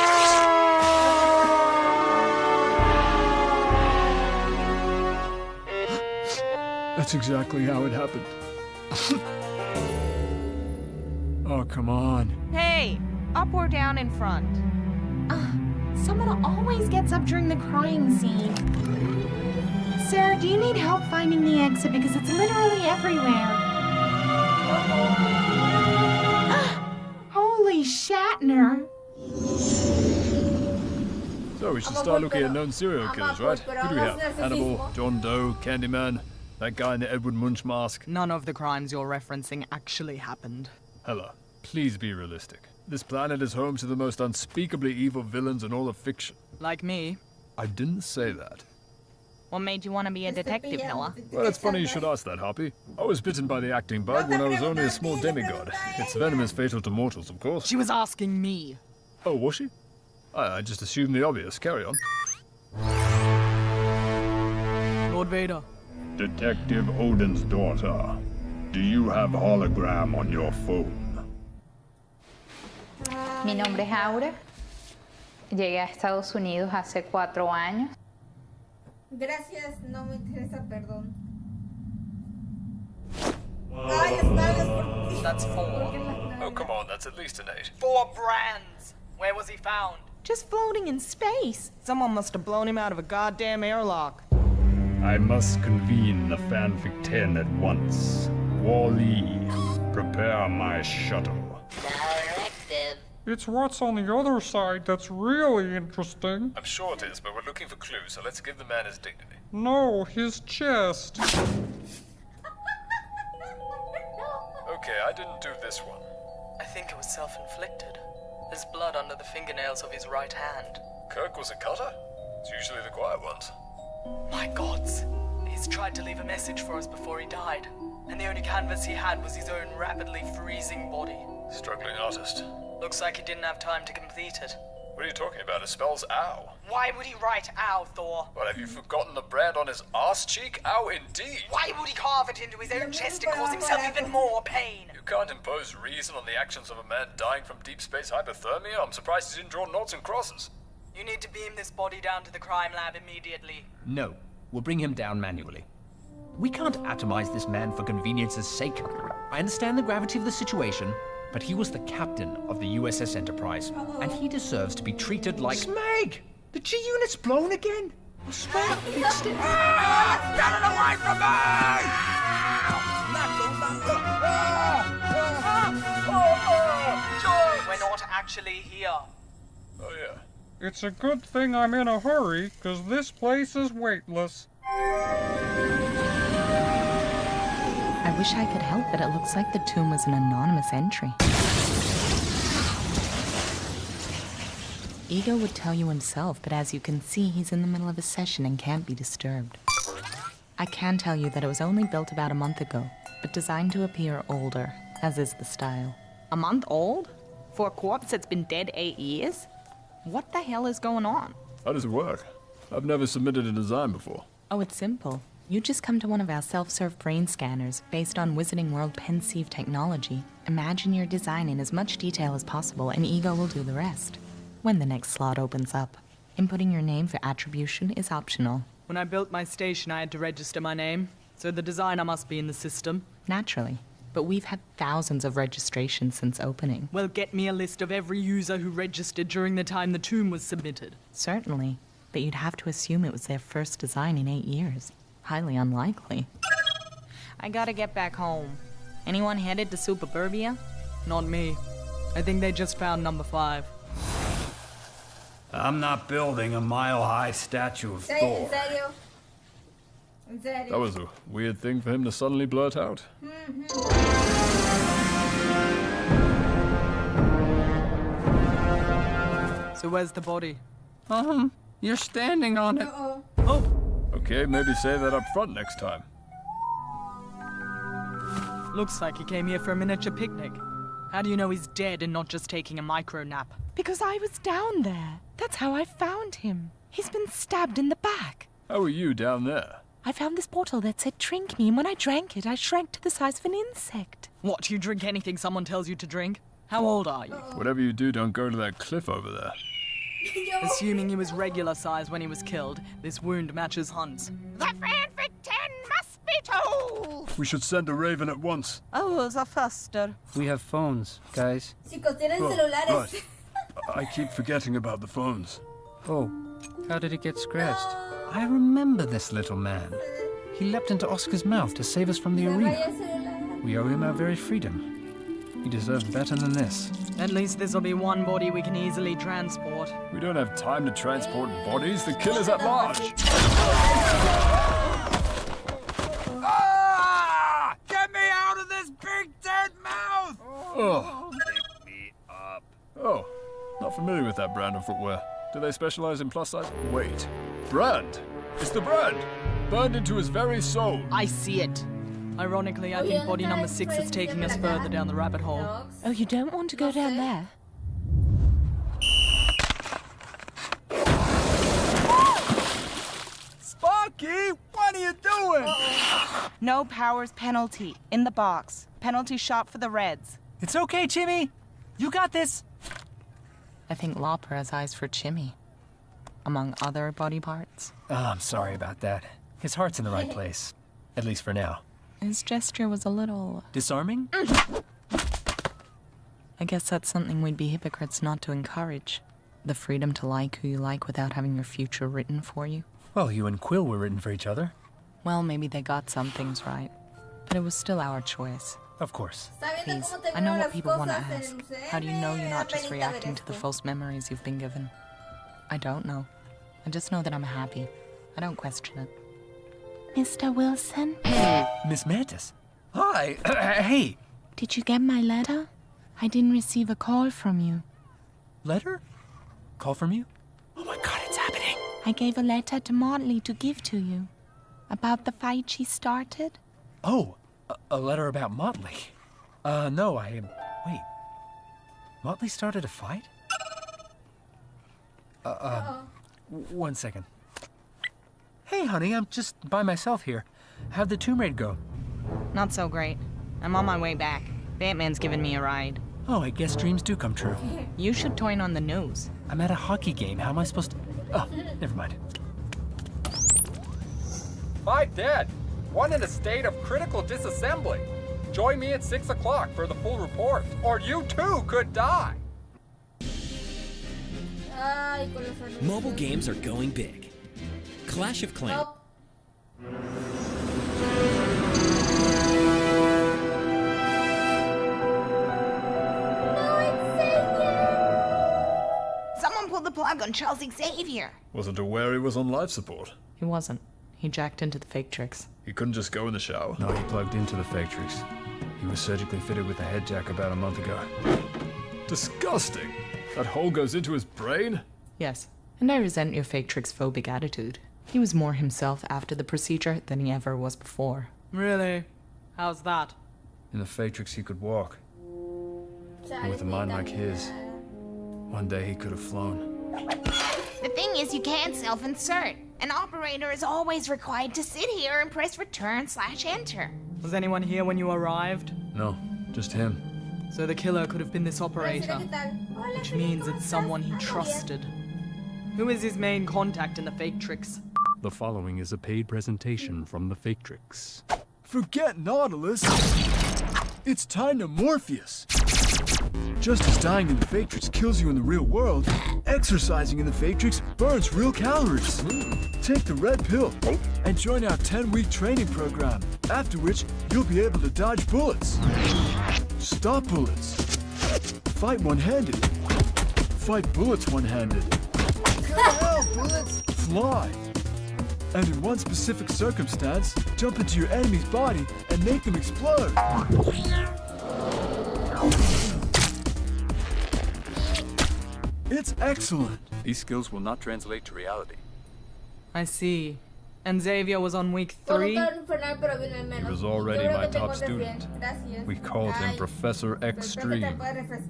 That's exactly how it happened. Oh, come on. Hey, up or down in front? Someone always gets up during the crime scene. Sir, do you need help finding the exit? Because it's literally everywhere. Holy Shatner. So we should start looking at known serial killers, right? Who do we have? Hannibal, John Doe, Candyman, that guy in the Edward Munch mask. None of the crimes you're referencing actually happened. Hella, please be realistic. This planet is home to the most unspeakably evil villains in all of fiction. Like me. I didn't say that. What made you want to be a detective, Noah? Well, it's funny you should ask that, Harpy. I was bitten by the acting bug when I was only a small demigod. Its venom is fatal to mortals, of course. She was asking me. Oh, was she? I just assumed the obvious. Carry on. Lord Vader. Detective Odin's daughter, do you have hologram on your phone? Mi nombre es Aura. Llegué a Estados Unidos hace 4 años. Gracias, no me interesa, perdón. Ay, está por... That's 4. Oh, come on, that's at least an 8. 4 brands! Where was he found? Just floating in space. Someone must have blown him out of a goddamn airlock. I must convene the Fanfic 10 at once. Wall-E, prepare my shuttle. Directive. It's what's on the other side that's really interesting. I'm sure it is, but we're looking for clues, so let's give the man his dignity. No, his chest. Okay, I didn't do this one. I think it was self-inflicted. There's blood under the fingernails of his right hand. Kirk was a cutter? It's usually the quiet ones. My gods. He's tried to leave a message for us before he died. And the only canvas he had was his own rapidly freezing body. Struggling artist. Looks like he didn't have time to complete it. What are you talking about? It spells ow. Why would he write ow, Thor? What, have you forgotten the brand on his arse cheek? Ow, indeed. Why would he carve it into his own chest and cause himself even more pain? You can't impose reason on the actions of a man dying from deep space hypothermia. I'm surprised he didn't draw noughts and crosses. You need to beam this body down to the crime lab immediately. No, we'll bring him down manually. We can't atomize this man for convenience's sake. I understand the gravity of the situation, but he was the captain of the USS Enterprise, and he deserves to be treated like... Smeg! The G-Unit's blown again! Smeg, fixed it! Get it away from me! We're not actually here. Oh, yeah. It's a good thing I'm in a hurry, because this place is weightless. I wish I could help, but it looks like the tomb was an anonymous entry. Ego would tell you himself, but as you can see, he's in the middle of a session and can't be disturbed. I can tell you that it was only built about a month ago, but designed to appear older, as is the style. A month old? For a corpse that's been dead 8 years? What the hell is going on? How does it work? I've never submitted a design before. Oh, it's simple. You just come to one of our self-serve brain scanners based on Wizarding World Pensieve technology. Imagine your design in as much detail as possible, and Ego will do the rest. When the next slot opens up. Inputting your name for attribution is optional. When I built my station, I had to register my name, so the designer must be in the system. Naturally. But we've had thousands of registrations since opening. Well, get me a list of every user who registered during the time the tomb was submitted. Certainly. But you'd have to assume it was their first design in 8 years. Highly unlikely. I gotta get back home. Anyone headed to Superburbia? Not me. I think they just found number 5. I'm not building a mile-high statue of Thor. That was a weird thing for him to suddenly blurt out. So where's the body? You're standing on it. Oh! Okay, maybe say that up front next time. Looks like he came here for a miniature picnic. How do you know he's dead and not just taking a micro nap? Because I was down there. That's how I found him. He's been stabbed in the back. How are you down there? I found this bottle that said drink me, and when I drank it, I shrank to the size of an insect. What, you drink anything someone tells you to drink? How old are you? Whatever you do, don't go to that cliff over there. Assuming he was regular size when he was killed, this wound matches Hunt's. The Fanfic 10 must be We should send a raven at once. Oh, the faster. We have phones, guys. Chicos, tienen Oh, celulares. right. I keep forgetting about the phones. Oh, how did it get scratched? I remember this little man. He leapt into Oscar's mouth to save us from the arena. We owe him our very freedom. He deserves better than this. At least this'll be one body we can easily transport. We don't have time to transport bodies. The killer's at large. Ah! Get me out of this big dead mouth! Oh. Pick me up. Oh, not familiar with that brand of footwear. Do they specialize in plus size? Wait. Brand? It's the brand! Burned into his very soul. I see it. Ironically, I think body number 6 is taking us further down the rabbit hole. Oh, you don't want to go down there? Sparky, what are you doing? No powers penalty. In the box. Penalty shot for the Reds. It's okay, Jimmy. You got this. I think Lopper has eyes for Chimmy. Among other body parts. Oh, I'm sorry about that. His heart's in the right place. At least for now. His gesture was a little... Disarming? I guess that's something we'd be hypocrites not to encourage. The freedom to like who you like without having your future written for you. Well, you and Quill were written for each other. Well, maybe they got some things right. But it was still our choice. Of course. Please, I know what people want to ask. How do you know you're not just reacting to the false memories you've been given? I don't know. I just know that I'm happy. I don't question it. Mr. Wilson? Miss Mantis. Hi. Hey. Did you get my letter? I didn't receive a call from you. Letter? Call from you? Oh my god, it's happening. I gave a letter to Motley to give to you. About the fight she started? Oh, a letter about Motley. No, wait. Motley started a fight? One second. Hey, honey, I'm just by myself here. How'd the Tomb Raid go? Not so great. I'm on my way back. Batman's giving me a ride. Oh, I guess dreams do come true. You should turn on the news. I'm at a hockey game. How am I supposed to... Oh, never mind. Five dead. One in a state of critical disassembly. Join me at 6 o'clock for the full report, or you too could die. Mobile games are going big. Clash of Clans. Someone pulled the plug on Charles Xavier. Wasn't aware he was on life support. He wasn't. He jacked into the fake tricks. He couldn't just go in the shower. No, he plugged into the Factrix. He was surgically fitted with a head jack about a month ago. Disgusting! That hole goes into his brain? Yes. And I resent your fake tricks phobic attitude. He was more himself after the procedure than he ever was before. Really? How's that? In the Factrix he could walk. And with a mind like his, one day he could have flown. The thing is, you can't self-insert. An operator is always required to sit here and press return/enter. Was anyone here when you arrived? No, just him. So the killer could have been this operator, which means it's someone he trusted. Who is his main contact in the fake tricks? The following is a paid presentation from the Factrix. Forget Nautilus! It's time to Morpheus! Just as dying in the Factrix kills you in the real world, exercising in the Factrix burns real calories. Take the red pill and join our 10-week training program, after which you'll be able to dodge bullets, stop bullets, fight one-handed, fight bullets one-handed, fly, and in one specific circumstance, jump into your enemy's body and make them explode. It's excellent. These skills will not translate to reality. I see. And Xavier was on week 3? He was already my top student. We called him Professor Extreme.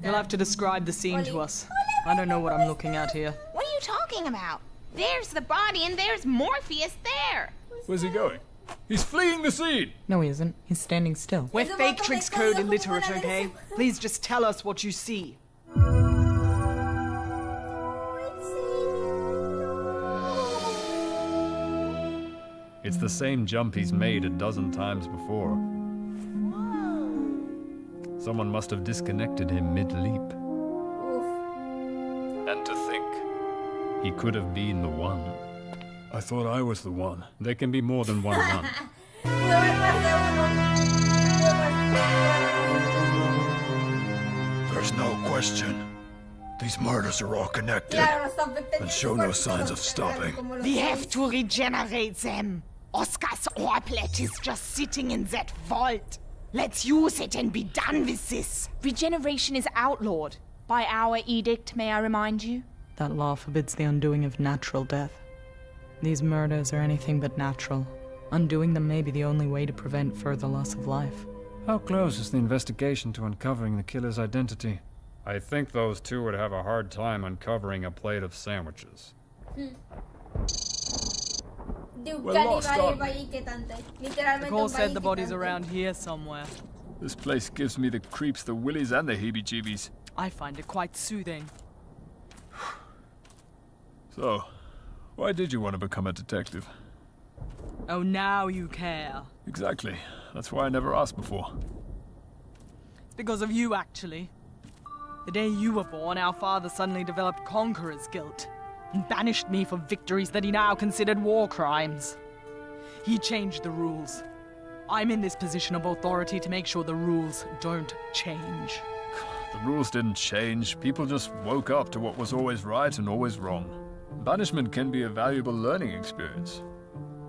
You'll have to describe the scene to us. I don't know what I'm looking at here. What are you talking about? There's the body and there's Morpheus there. Where's he going? He's fleeing the scene! No, he isn't. He's standing still. We're fake tricks code illiterate, okay? Please just tell us what you see. It's the same jump he's made a dozen times before. Someone must have disconnected him mid-leap. And to think, he could have been the one. I thought I was the one. There can be more than one one. There's no question. These murders are all connected and show no signs of stopping. We have to regenerate them. Oscar's orblet is just sitting in that vault. Let's use it and be done with this. Regeneration is outlawed. By our edict, may I remind you? That law forbids the undoing of natural death. These murders are anything but natural. Undoing them may be the only way to prevent further loss of life. How close is the investigation to uncovering the killer's identity? I think those two would have a hard time uncovering a plate of sandwiches. We're lost, aren't we? The call said the body's around here somewhere. This place gives me the creeps, the willies, and the heebie-jeebies. I find it quite soothing. So, why did you want to become a detective? Oh, now you care. Exactly. That's why I never asked before. It's because of you, actually. The day you were born, our father suddenly developed conqueror's guilt and banished me for victories that he now considered war crimes. He changed the rules. I'm in this position of authority to make sure the rules don't change. The rules didn't change. People just woke up to what was always right and always wrong. Banishment can be a valuable learning experience.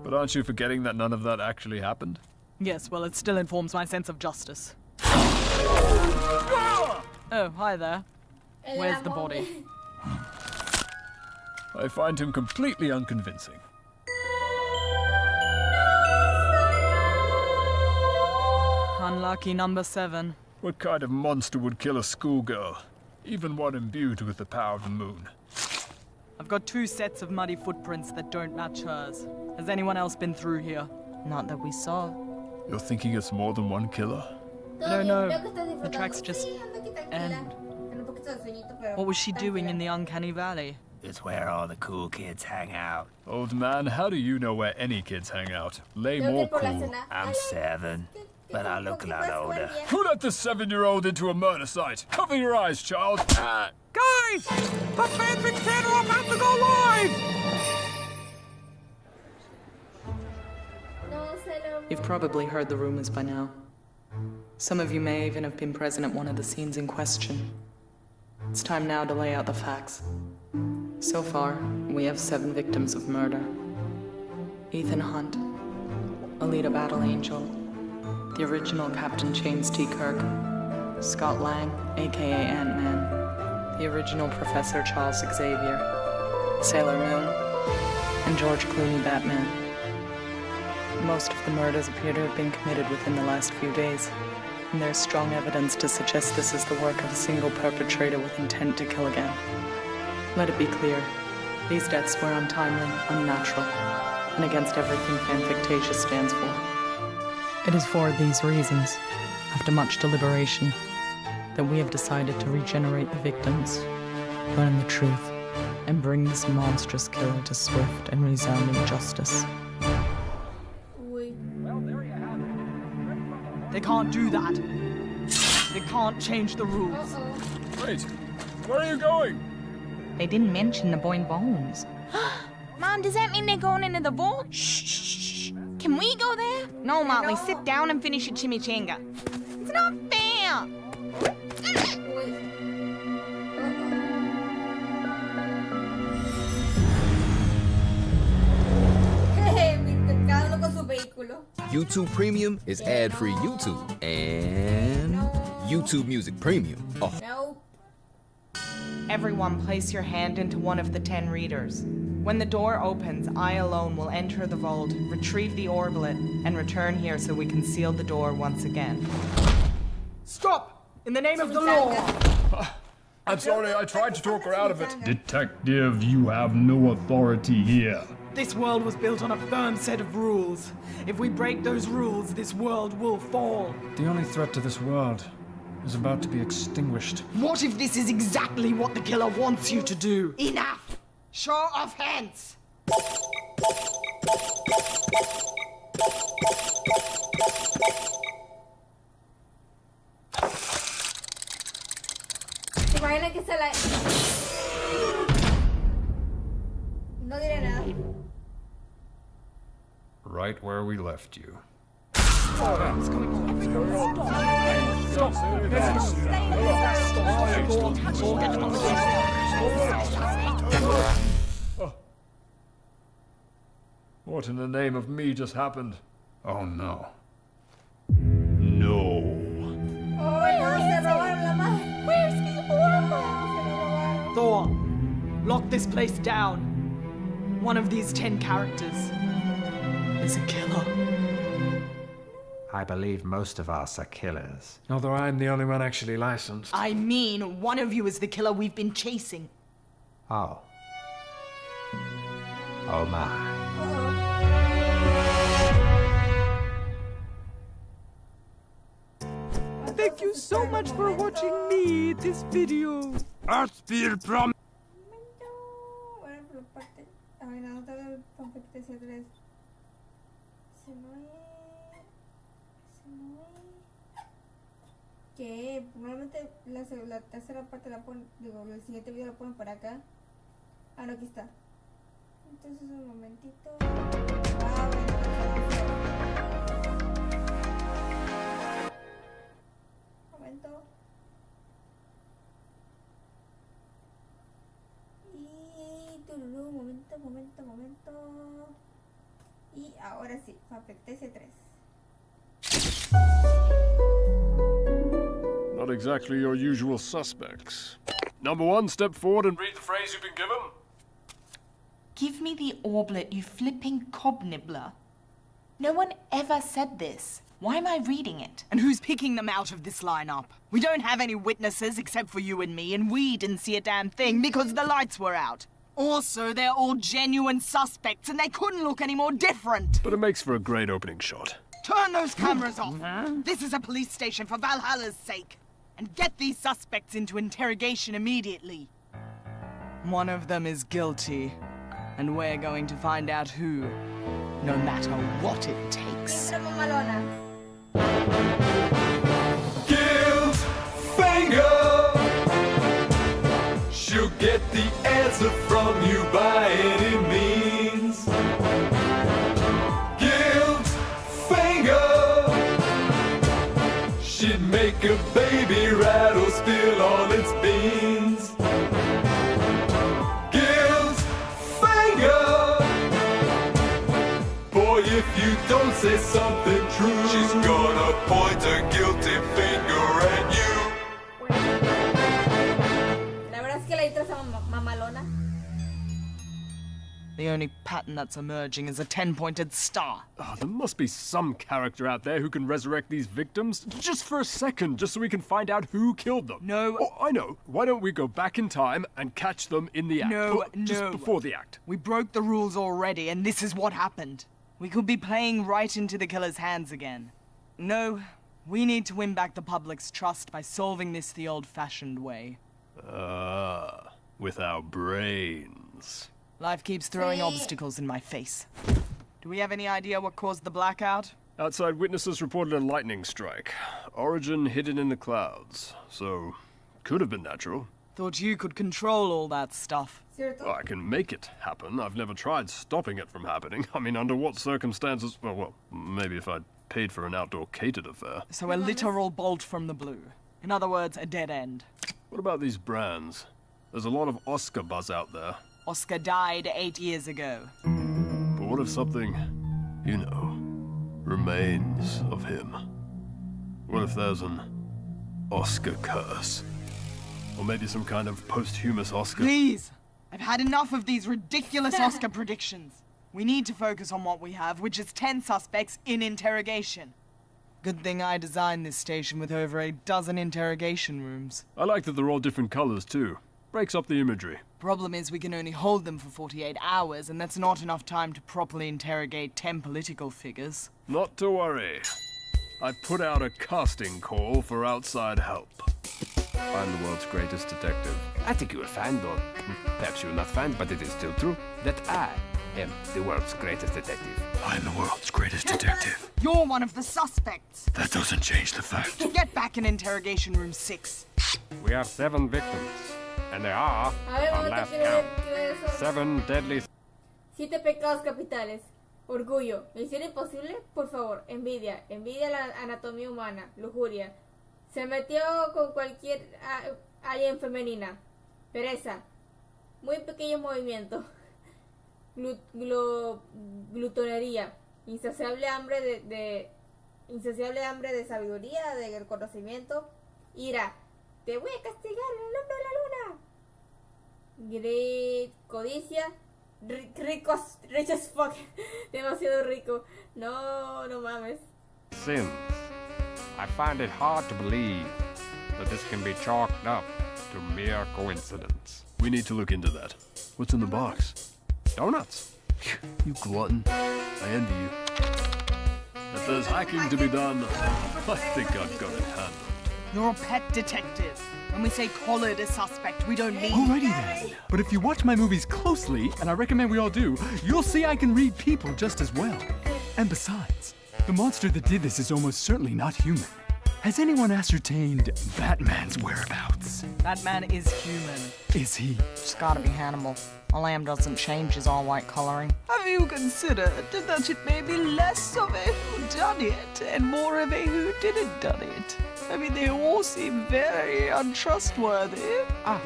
But aren't you forgetting that none of that actually happened? Yes, well, it still informs my sense of justice. Oh, hi there. Where's the body? I find him completely unconvincing. Unlucky number 7. What kind of monster would kill a schoolgirl? Even one imbued with the power of the moon. I've got 2 sets of muddy footprints that don't match hers. Has anyone else been through here? Not that we saw. You're thinking it's more than one killer? No. The tracks just end. What was she doing in the uncanny valley? It's where all the cool kids hang out. Old man, how do you know where any kids hang out? Lay more cool. I'm 7, but I look a lot older. Who let the 7-year-old into a murder site? Cover your eyes, child. Guys! The Fanfic 10 are about to go live! You've probably heard the rumors by now. Some of you may even have been present at one of the scenes in question. It's time now to lay out the facts. So far, we have 7 victims of murder. Ethan Hunt, Alita Battle Angel, the original Captain James T. Kirk, Scott Lang, aka Ant-Man, the original Professor Charles Xavier, Sailor Moon, and George Clooney Batman. Most of the murders appear to have been committed within the last few days, and there's strong evidence to suggest this is the work of a single perpetrator with intent to kill again. Let it be clear, these deaths were untimely, unnatural, and against everything Fanfictasia stands for. It is for these reasons, after much deliberation, that we have decided to regenerate the victims, learn the truth, and bring this monstrous killer to swift and resounding justice. They can't do that. They can't change the rules. Wait, where are you going? They didn't mention the boy bones. Mom, does that mean they're going into the vault? Shh. Can we go there? No, Motley, sit down and finish your chimichanga. It's not fair. YouTube Premium is ad-free YouTube and YouTube Music Premium. Oh. Everyone place your hand into one of the 10 readers. When the door opens, I alone will enter the vault, retrieve the orblet, and return here so we can seal the door once again. Stop! In the name of the law! I'm sorry, I tried to talk her out of it. Detective, you have no authority here. This world was built on a firm set of rules. If we break those rules, this world will fall. The only threat to this world is about to be extinguished. What if this is exactly what the killer wants you to do? Enough! Show of hands! ¿Se imagina que se la... No diré nada. Right where we left you. What in the name of me just happened? Oh no. No. Oh, no, se robaron la madre. Where's the orb? Thor, lock this place down. One of these 10 characters is a killer. I believe most of us are killers. Although I'm the only one actually licensed. I mean, one of you is the killer we've been chasing. Oh. Oh my. Thank you so much for watching me this video. Artspir prom. Fanfictasia 3. Que probablemente la tercera parte la ponen, digo, el siguiente video lo ponen para acá. Ah, no, aquí está. Entonces un momentito. Ah, momento. Y tururú, momento. Y ahora sí, Fanfictasia 3. Not exactly your usual suspects. Number one, step forward and read the phrase you've been given. Give me the orblet, you flipping cob nibbler. No one ever said this. Why am I reading it? And who's picking them out of this lineup? We don't have any witnesses except for you and me, and we didn't see a damn thing because the lights were out. Also, they're all genuine suspects, and they couldn't look any more different. But it makes for a great opening shot. Turn those cameras off! This is a police station for Valhalla's sake. And get these suspects into interrogation immediately. One of them is guilty, and we're going to find out who, no matter what it takes. Guilt finger. She'll get the answer from you by any means. Guilt finger. She'd make a baby rattle, spill all its beans. Guilt finger. Boy, if you don't say something true, she's gonna point a guilty finger at you. La verdad es que la intro está mamalona. The only pattern that's emerging is a 10-pointed star. Oh, there must be some character out there who can resurrect these victims, just for a second, just so we can find out who killed them. No. Oh, I know. Why don't we go back in time and catch them in the act? Just before the act. We broke the rules already, and this is what happened. We could be playing right into the killer's hands again. No, we need to win back the public's trust by solving this the old-fashioned way. With our brains. Life keeps throwing obstacles in my face. Do we have any idea what caused the blackout? Outside witnesses reported a lightning strike. Origin hidden in the clouds. So, could have been natural. Thought you could control all that stuff. Well, I can make it happen. I've never tried stopping it from happening. I mean, under what circumstances? Well, maybe if I'd paid for an outdoor catered affair. So a literal bolt from the blue. In other words, a dead end. What about these brands? There's a lot of Oscar buzz out there. Oscar died 8 years ago. But what if something, you know, remains of him? What if there's an Oscar curse? Or maybe some kind of posthumous Oscar? Please! I've had enough of these ridiculous Oscar predictions. We need to focus on what we have, which is 10 suspects in interrogation. Good thing I designed this station with over a dozen interrogation rooms. I like that they're all different colors, too. Breaks up the imagery. Problem is we can only hold them for 48 hours, and that's not enough time to properly interrogate 10 political figures. Not to worry. I put out a casting call for outside help. I'm the world's greatest detective. I think you will find, or perhaps you will not find, but it is still true, that I am the world's greatest detective. I'm the world's greatest detective. You're one of the suspects. That doesn't change the fact. Get back in interrogation room 6. We have 7 victims, and there are, on last count, 7 deadly... 7 pecados capitales. Orgullo, misión imposible, por favor, envidia, envidia a la anatomía humana, lujuria. Se metió con cualquier alien femenina. Pereza, muy pequeños movimientos. Glutonería, insaciable hambre de sabiduría, de conocimiento. Ira, te voy a castigar en el nombre de la luna. Codicia, rich as fuck, demasiado rico. No mames. Sins. I find it hard to believe that this can be chalked up to mere coincidence. We need to look into that. What's in the box? Donuts. You glutton. I envy you. If there's hacking to be done, I think I've got it handled. You're a pet detective. When we say collared a suspect, we don't mean... Alrighty then. But if you watch my movies closely, and I recommend we all do, you'll see I can read people just as well. And besides, the monster that did this is almost certainly not human. Has anyone ascertained Batman's whereabouts? Batman is human. Is he? It's gotta be Hannibal. A lamb doesn't change his all-white coloring. Have you considered that it may be less of a whodunit and more of a who-didn't-done-it? I mean, they all seem very untrustworthy. Ah,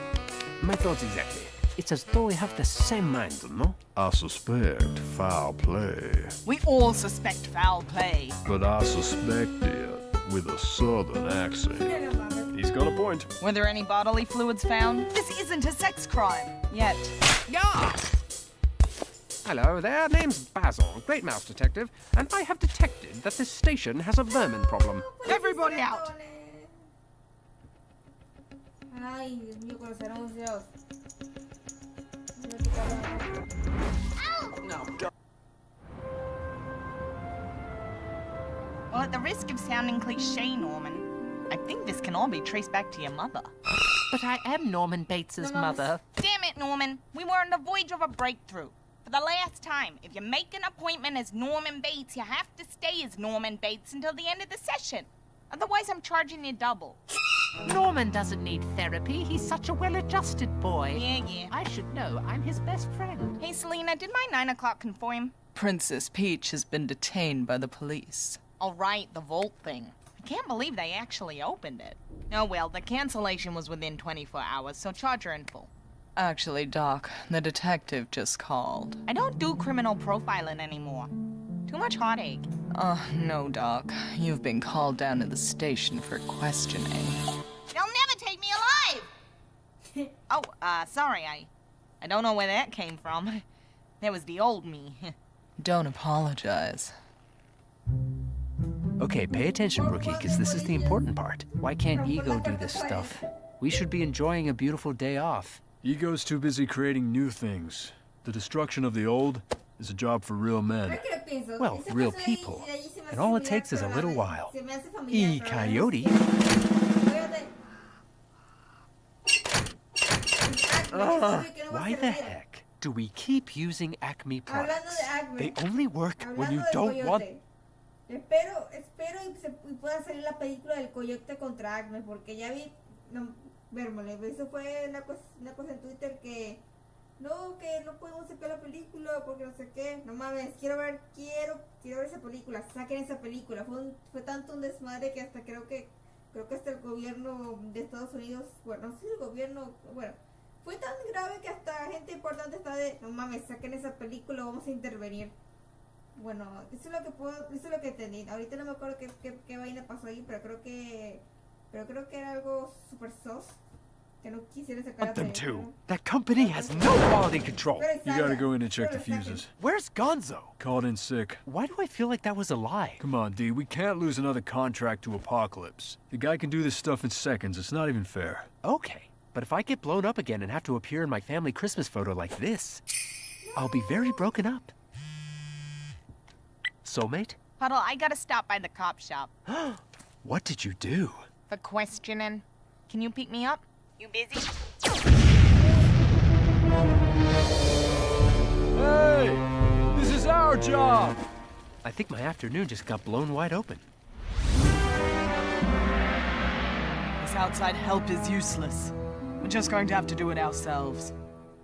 my thoughts exactly. It's as though we have the same mind, no? I suspect foul play. We all suspect foul play. But I suspect it with a southern accent. He's got a point. Were there any bodily fluids found? This isn't a sex crime. Yet. Yeah! Hello there, name's Basil, Great Mouse Detective, and I have detected that this station has a vermin problem. Everybody out! Ay, Dios mío, conocerán museos. No. Well, at the risk of sounding cliche, Norman, I think this can all be traced back to your mother. But I am Norman Bates's mother. Damn it, Norman. We were on the voyage of a breakthrough. For the last time, if you make an appointment as Norman Bates, you have to stay as Norman Bates until the end of the session. Otherwise, I'm charging you double. Norman doesn't need therapy. He's such a well-adjusted boy. Yeah. I should know. I'm his best friend. Hey, Selena, did my 9 o'clock conform? Princess Peach has been detained by the police. All right, the Volt thing. I can't believe they actually opened it. Oh well, the cancellation was within 24 hours, so charge her in full. Actually, Doc, the detective just called. I don't do criminal profiling anymore. Too much heartache. No, Doc. You've been called down to the station for questioning. They'll never take me alive! Oh, sorry, I don't know where that came from. That was the old me. Don't apologize. Okay, pay attention, Rookie, because this is the important part. Why can't Ego do this stuff? We should be enjoying a beautiful day off. Ego's too busy creating new things. The destruction of the old is a job for real men. Well, real people. And all it takes is a little while. Coyote. Why the heck do we keep using Acme products? They only work when you don't want... Espero y pueda salir la película del Coyote contra Acme, porque ya vi, vérmole, eso fue una cosa en Twitter que no podemos sacar la película porque no sé qué, no mames, quiero ver esa película, saquen esa película, fue tanto un desmadre que hasta creo que hasta el gobierno de Estados Unidos, bueno, no sé si el gobierno, bueno, fue tan grave que hasta gente importante está de, no mames, saquen esa película, vamos a intervenir. Bueno, eso es lo que entendí. Ahorita no me acuerdo qué vaina pasó ahí, pero creo que era algo super sos que no quisiera sacar la Them película. too. That company has no quality control. You gotta go in and check the fuses. Where's Gonzo? Called in sick. Why do I feel like that was a lie? Come on, D, we can't lose another contract to Apocalypse. The guy can do this stuff in seconds. It's not even fair. Okay, but if I get blown up again and have to appear in my family Christmas photo like this, I'll be very broken up. Soulmate? Puddle, I gotta stop by the cop shop. What did you do? For questioning. Can you pick me up? You busy? Hey! is our job! I think my afternoon just got blown wide open. This outside help is useless. We're just going to have to do it ourselves.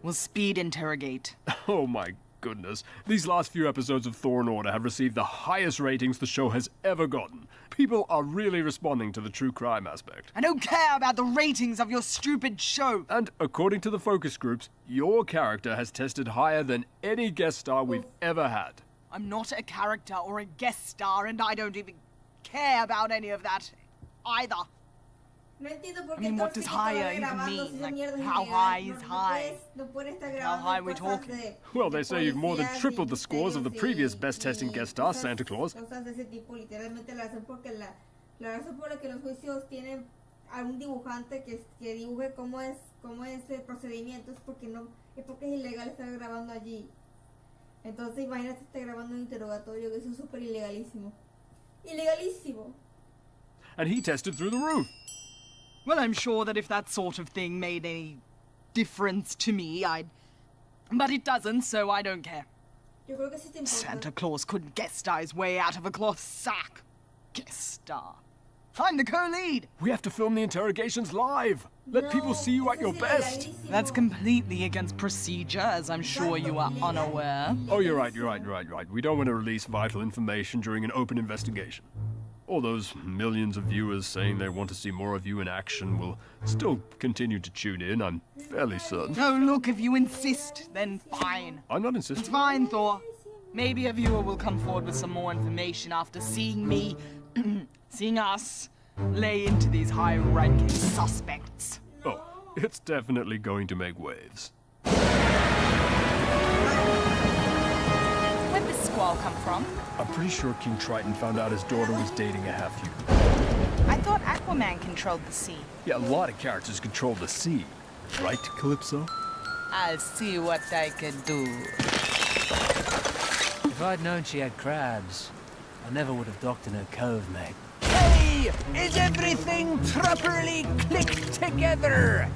We'll speed interrogate. Oh my goodness. These last few episodes of Thor and Order have received the highest ratings the show has ever gotten. People are really responding to the true crime aspect. I don't care about the ratings of your stupid show! And according to the focus groups, your character has tested higher than any guest star we've ever had. I'm not a character or a guest star, and I don't even care about any of that either. I mean, what does higher even mean? Like, how high is high? How high are we talking? Well, they say you've more than tripled the scores of the previous best-testing guest star, Santa Claus. algún dibujante que dibuje cómo es el procedimiento es porque es ilegal estar grabando allí. Entonces imagínate estar grabando un interrogatorio, que eso es súper ilegalísimo. Ilegalísimo. And he tested through the roof. Well, I'm sure that if that sort of thing made any difference to me, but it doesn't, so I don't care. Yo creo que sí te importa. Santa Claus couldn't guest star his way out of a cloth sack. Guest star. I'm the co-lead. We have to film the interrogations live. Let people see you at your best. That's completely against procedure, as I'm sure you are unaware. Oh, you're right. We don't want to release vital information during an open investigation. All those millions of viewers saying they want to see more of you in action will still continue to tune in, I'm fairly certain. Oh, look, if you insist, then fine. I'm not insisting. It's fine, Thor. Maybe a viewer will come forward with some more information after seeing me, seeing us, lay into these high-ranking suspects. Oh, it's definitely going to make waves. Where'd this squall come from? I'm pretty sure King Triton found out his daughter was dating a half-human. I thought Aquaman controlled the sea. Yeah, a lot of characters control the sea. Right, Calypso? I'll see what I can do. If I'd known she had crabs, I never would have docked in her cove, mate. Hey! Is everything properly clicked together?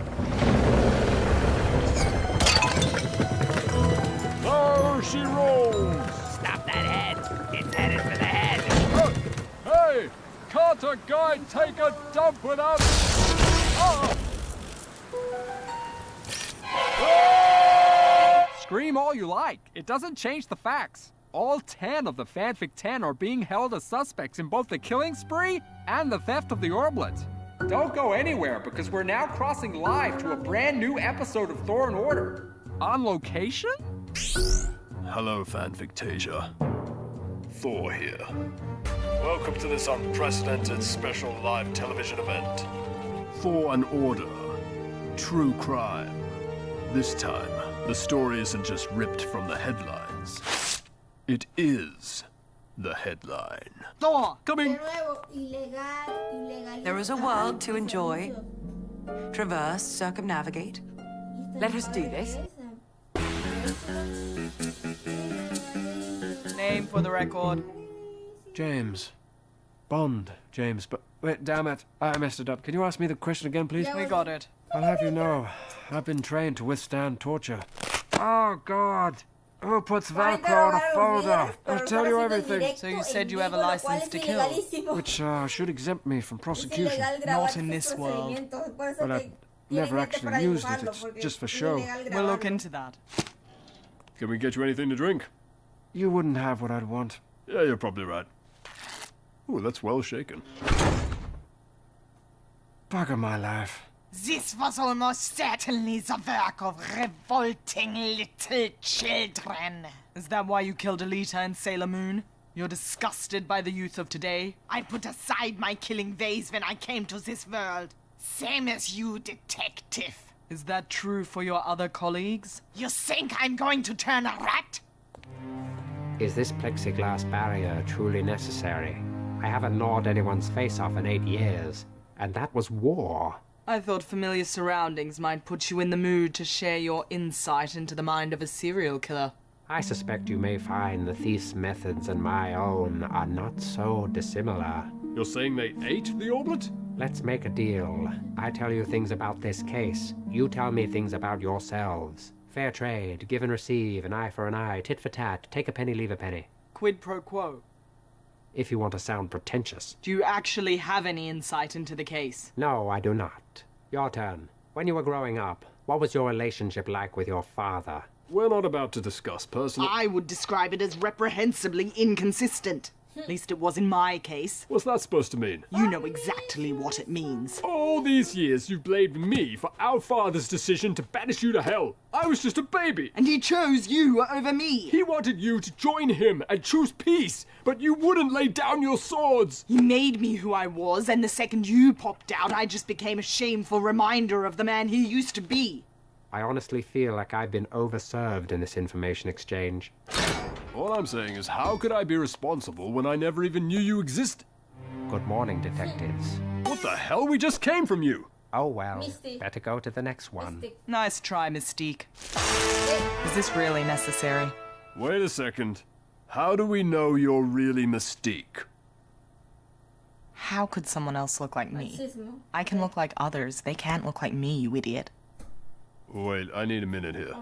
There she rolls! Stop that head! It's headed for the head! Hey! Can't a guy take a dump without... Oh! Scream all you like. It doesn't change the facts. All 10 of the Fanfic 10 are being held as suspects in both the killing spree and the theft of the orblet. Don't go anywhere, because we're now crossing live to a brand new episode of Thor and Order. On location? Hello, Fanfictasia. Thor here. Welcome to this unprecedented special live television event. Thor and Order. True crime. This time, the story isn't just ripped from the headlines. It is the headline. Thor! Coming! There is a world to enjoy, traverse, circumnavigate. Let us do this. Name for the record. James. Bond, James, but wait, damn it. I messed it up. Can you ask me the question again, please? We got it. I'll have you know, I've been trained to withstand torture. Oh, God. Who puts Velcro on a folder? I'll tell you everything. So you said you have a license to kill? Which should exempt me from prosecution. Not in this world. Well, I've never actually used it. It's just for show. We'll look into that. Can we get you anything to drink? You wouldn't have what I'd want. Yeah, you're probably right. Ooh, that's well shaken. Bugger my life. This was almost certainly the work of revolting little children. Is that why you killed Alita and Sailor Moon? You're disgusted by the youth of today? I put aside my killing ways when I came to this world. Same as you, detective. Is that true for your other colleagues? You think I'm going to turn a rat? Is this plexiglass barrier truly necessary? I haven't gnawed anyone's face off in 8 years, and that was war. I thought familiar surroundings might put you in the mood to share your insight into the mind of a serial killer. I suspect you may find the thief's methods and my own are not so dissimilar. You're saying they ate the orblet? Let's make a deal. I tell you things about this case. You tell me things about yourselves. Fair trade, give and receive, an eye for an eye, tit for tat, take a penny, leave a penny. Quid pro quo. If you want to sound pretentious. Do you actually have any insight into the case? No, I do not. Your turn. When you were growing up, what was your relationship like with your father? We're not about to discuss personal... I would describe it as reprehensibly inconsistent. At least it was in my case. What's that supposed to mean? You know exactly what it means. All these years you've blamed me for our father's decision to banish you to hell. I was just a baby. And he chose you over me. He wanted you to join him and choose peace, but you wouldn't lay down your swords. He made me who I was, and the second you popped out, I just became a shameful reminder of the man he used to be. I honestly feel like I've been overserved in this information exchange. All I'm saying is, how could I be responsible when I never even knew you existed? Good morning, detectives. What the hell? We just came from you! Oh well, better go to the next one. Nice try, Mystique. Is this really necessary? Wait a second. How do we know you're really Mystique? How could someone else look like me? I can look like others. They can't look like me, you idiot. Wait, I need a minute here.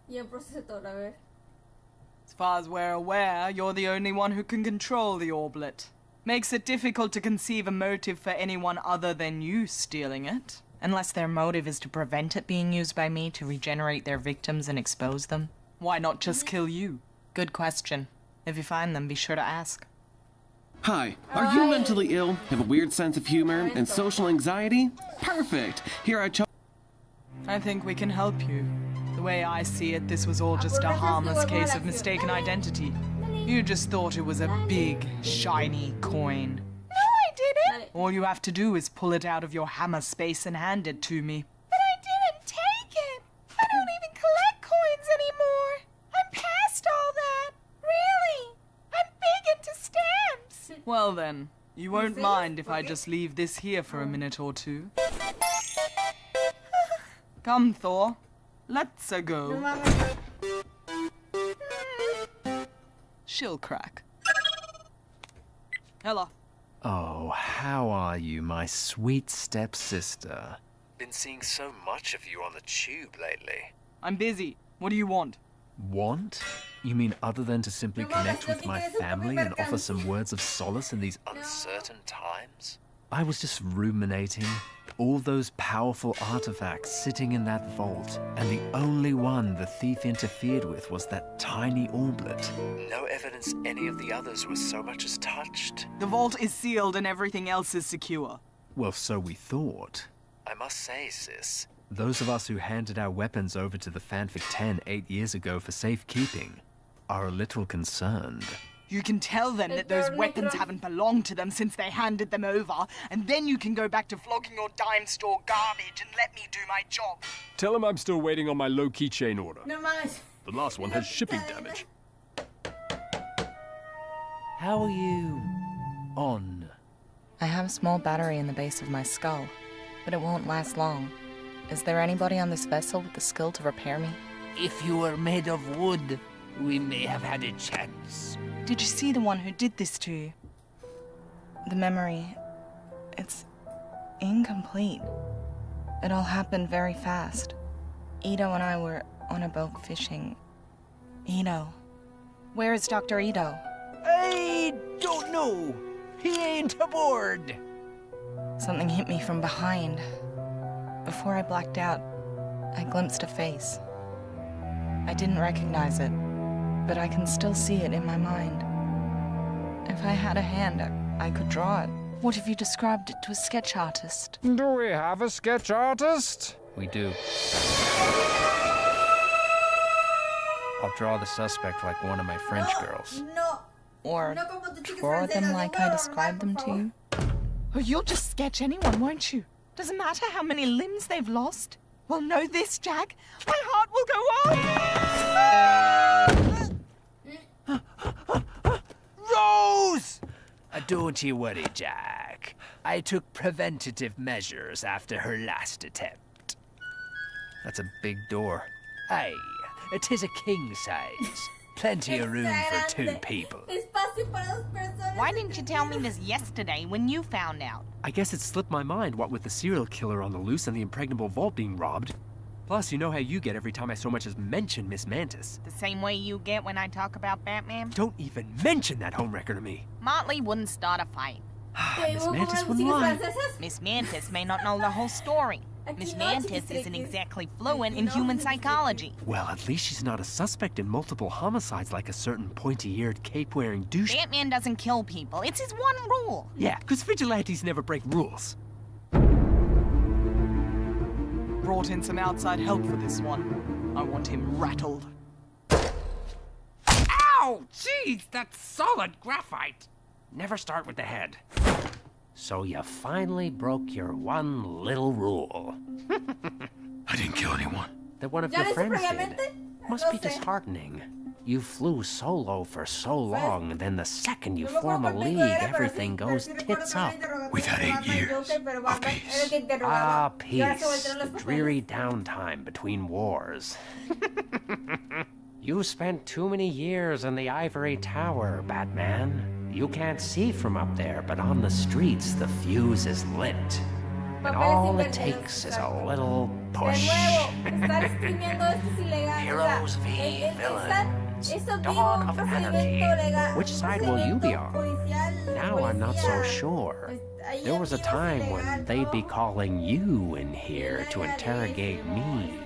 As far as we're aware, you're the only one who can control the orblet. Makes it difficult to conceive a motive for anyone other than you stealing it. Unless their motive is to prevent it being used by me to regenerate their victims and expose them. Why not just kill you? Good question. If you find them, be sure to ask. Hi, are you mentally ill, have a weird sense of humor, and social anxiety? Perfect! Here I think we can help you. The way I see it, this was all just a harmless case of mistaken identity. You just thought it was a big, shiny coin. No, I didn't! All you have to do is pull it out of your hammer space and hand it to me. But I didn't take it! I don't even collect coins anymore! I'm past all that! Really! I'm big into stamps! Well then, you won't mind if I just leave this here for a minute or two. Come, Thor. Let's go. She'll crack. Ella. Oh, how are you, my sweet stepsister? Been seeing so much of you on the tube lately. I'm busy. What do you want? Want? You mean other than to simply connect with my family and offer some words of solace in these uncertain times? I was just ruminating. All those powerful artifacts sitting in that vault, and the only one the thief interfered with was that tiny orblet. No evidence any of the others was so much as touched. The vault is sealed and everything else is secure. Well, so we thought. I must say, sis, those of us who handed our weapons over to the Fanfic 10 8 years ago for safekeeping are a little concerned. You can tell them that those weapons haven't belonged to them since they handed them over, and then you can go back to flogging your dime store garbage and let me do my job. Tell him I'm still waiting on my low-key chain order. No mames. The last one has shipping damage. How are you on? I have a small battery in the base of my skull, but it won't last long. Is there anybody on this vessel with the skill to repair me? If you were made of wood, we may have had a chance. Did you see the one who did this to you? The memory, it's incomplete. It all happened very fast. Ito and I were on a boat fishing. Ito. Where is Dr. Ito? I don't know. He ain't aboard. Something hit me from behind. Before I blacked out, I glimpsed a face. I didn't recognize it, but I can still see it in my mind. If I had a hand, I could draw it. What if you described it to a sketch artist? Do we have a sketch artist? We do. I'll draw the suspect like one of my French girls. No. Or draw them like I described them to you? Oh, you'll just sketch anyone, won't you? Doesn't matter how many limbs they've lost. Well, know this, Jack. My heart will go on. Rose! Don't you worry, Jack. I took preventative measures after her last attempt. That's a big door. Aye, it is a king size. Plenty of room for 2 people. Why didn't you tell me this yesterday when you found out? I guess it slipped my mind, what with the serial killer on the loose and the impregnable vault being robbed. Plus, you know how you get every time I so much as mention Miss Mantis. The same way you get when I talk about Batman? Don't even mention that homewrecker to me. Motley wouldn't start a fight. Miss Mantis wouldn't lie. Miss Mantis may not know the whole story. Miss Mantis isn't exactly fluent in human psychology. Well, at least she's not a suspect in multiple homicides like a certain pointy-eared, cape-wearing douche. Batman doesn't kill people. It's his one rule. Yeah, because vigilantes never break rules. Brought in some outside help for this one. I want him rattled. Ow! Jeez, that's solid graphite. Never start with the head. So you finally broke your one little rule. I didn't kill anyone. That one of your friends did. Must be disheartening. You flew solo for so long, and then the second you form a league, everything goes tits up. We've had 8 years of peace. Ah, peace. The dreary downtime between wars. You spent too many years in the ivory tower, Batman. You can't see from up there, but on the streets, the fuse is lit. And all it takes is a little push. Heroes v. villains. Dawn of Anarchy. Which side will you be on? Now I'm not so sure. There was a time when they'd be calling you in here to interrogate me.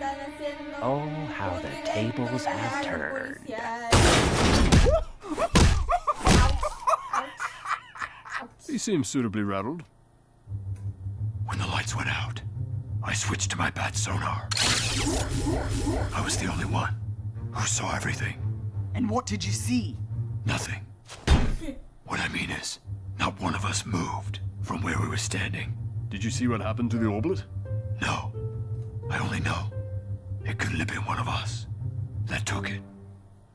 Oh, how the tables have turned. He seems suitably rattled. When the lights went out, I switched to my bat sonar. I was the only one who saw everything. And what did you see? Nothing. What I mean is, not one of us moved from where we were standing. Did you see what happened to the orblet? No. I only know it couldn't have been one of us that took it.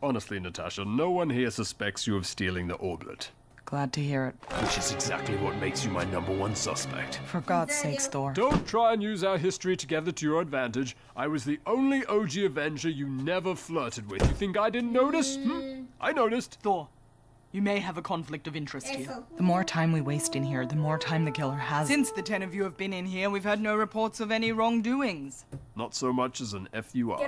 Honestly, Natasha, no one here suspects you of stealing the orblet. Glad to hear it. Which is exactly what makes you my #1 suspect. For God's sakes, Thor. Don't try and use our history together to your advantage. I was the only OG Avenger you never flirted with. You think I didn't notice? I noticed. Thor, you may have a conflict of interest here. The more time we waste in here, the more time the killer has. Since the 10 of you have been in here, we've had no reports of any wrongdoings. Not so much as an FUR.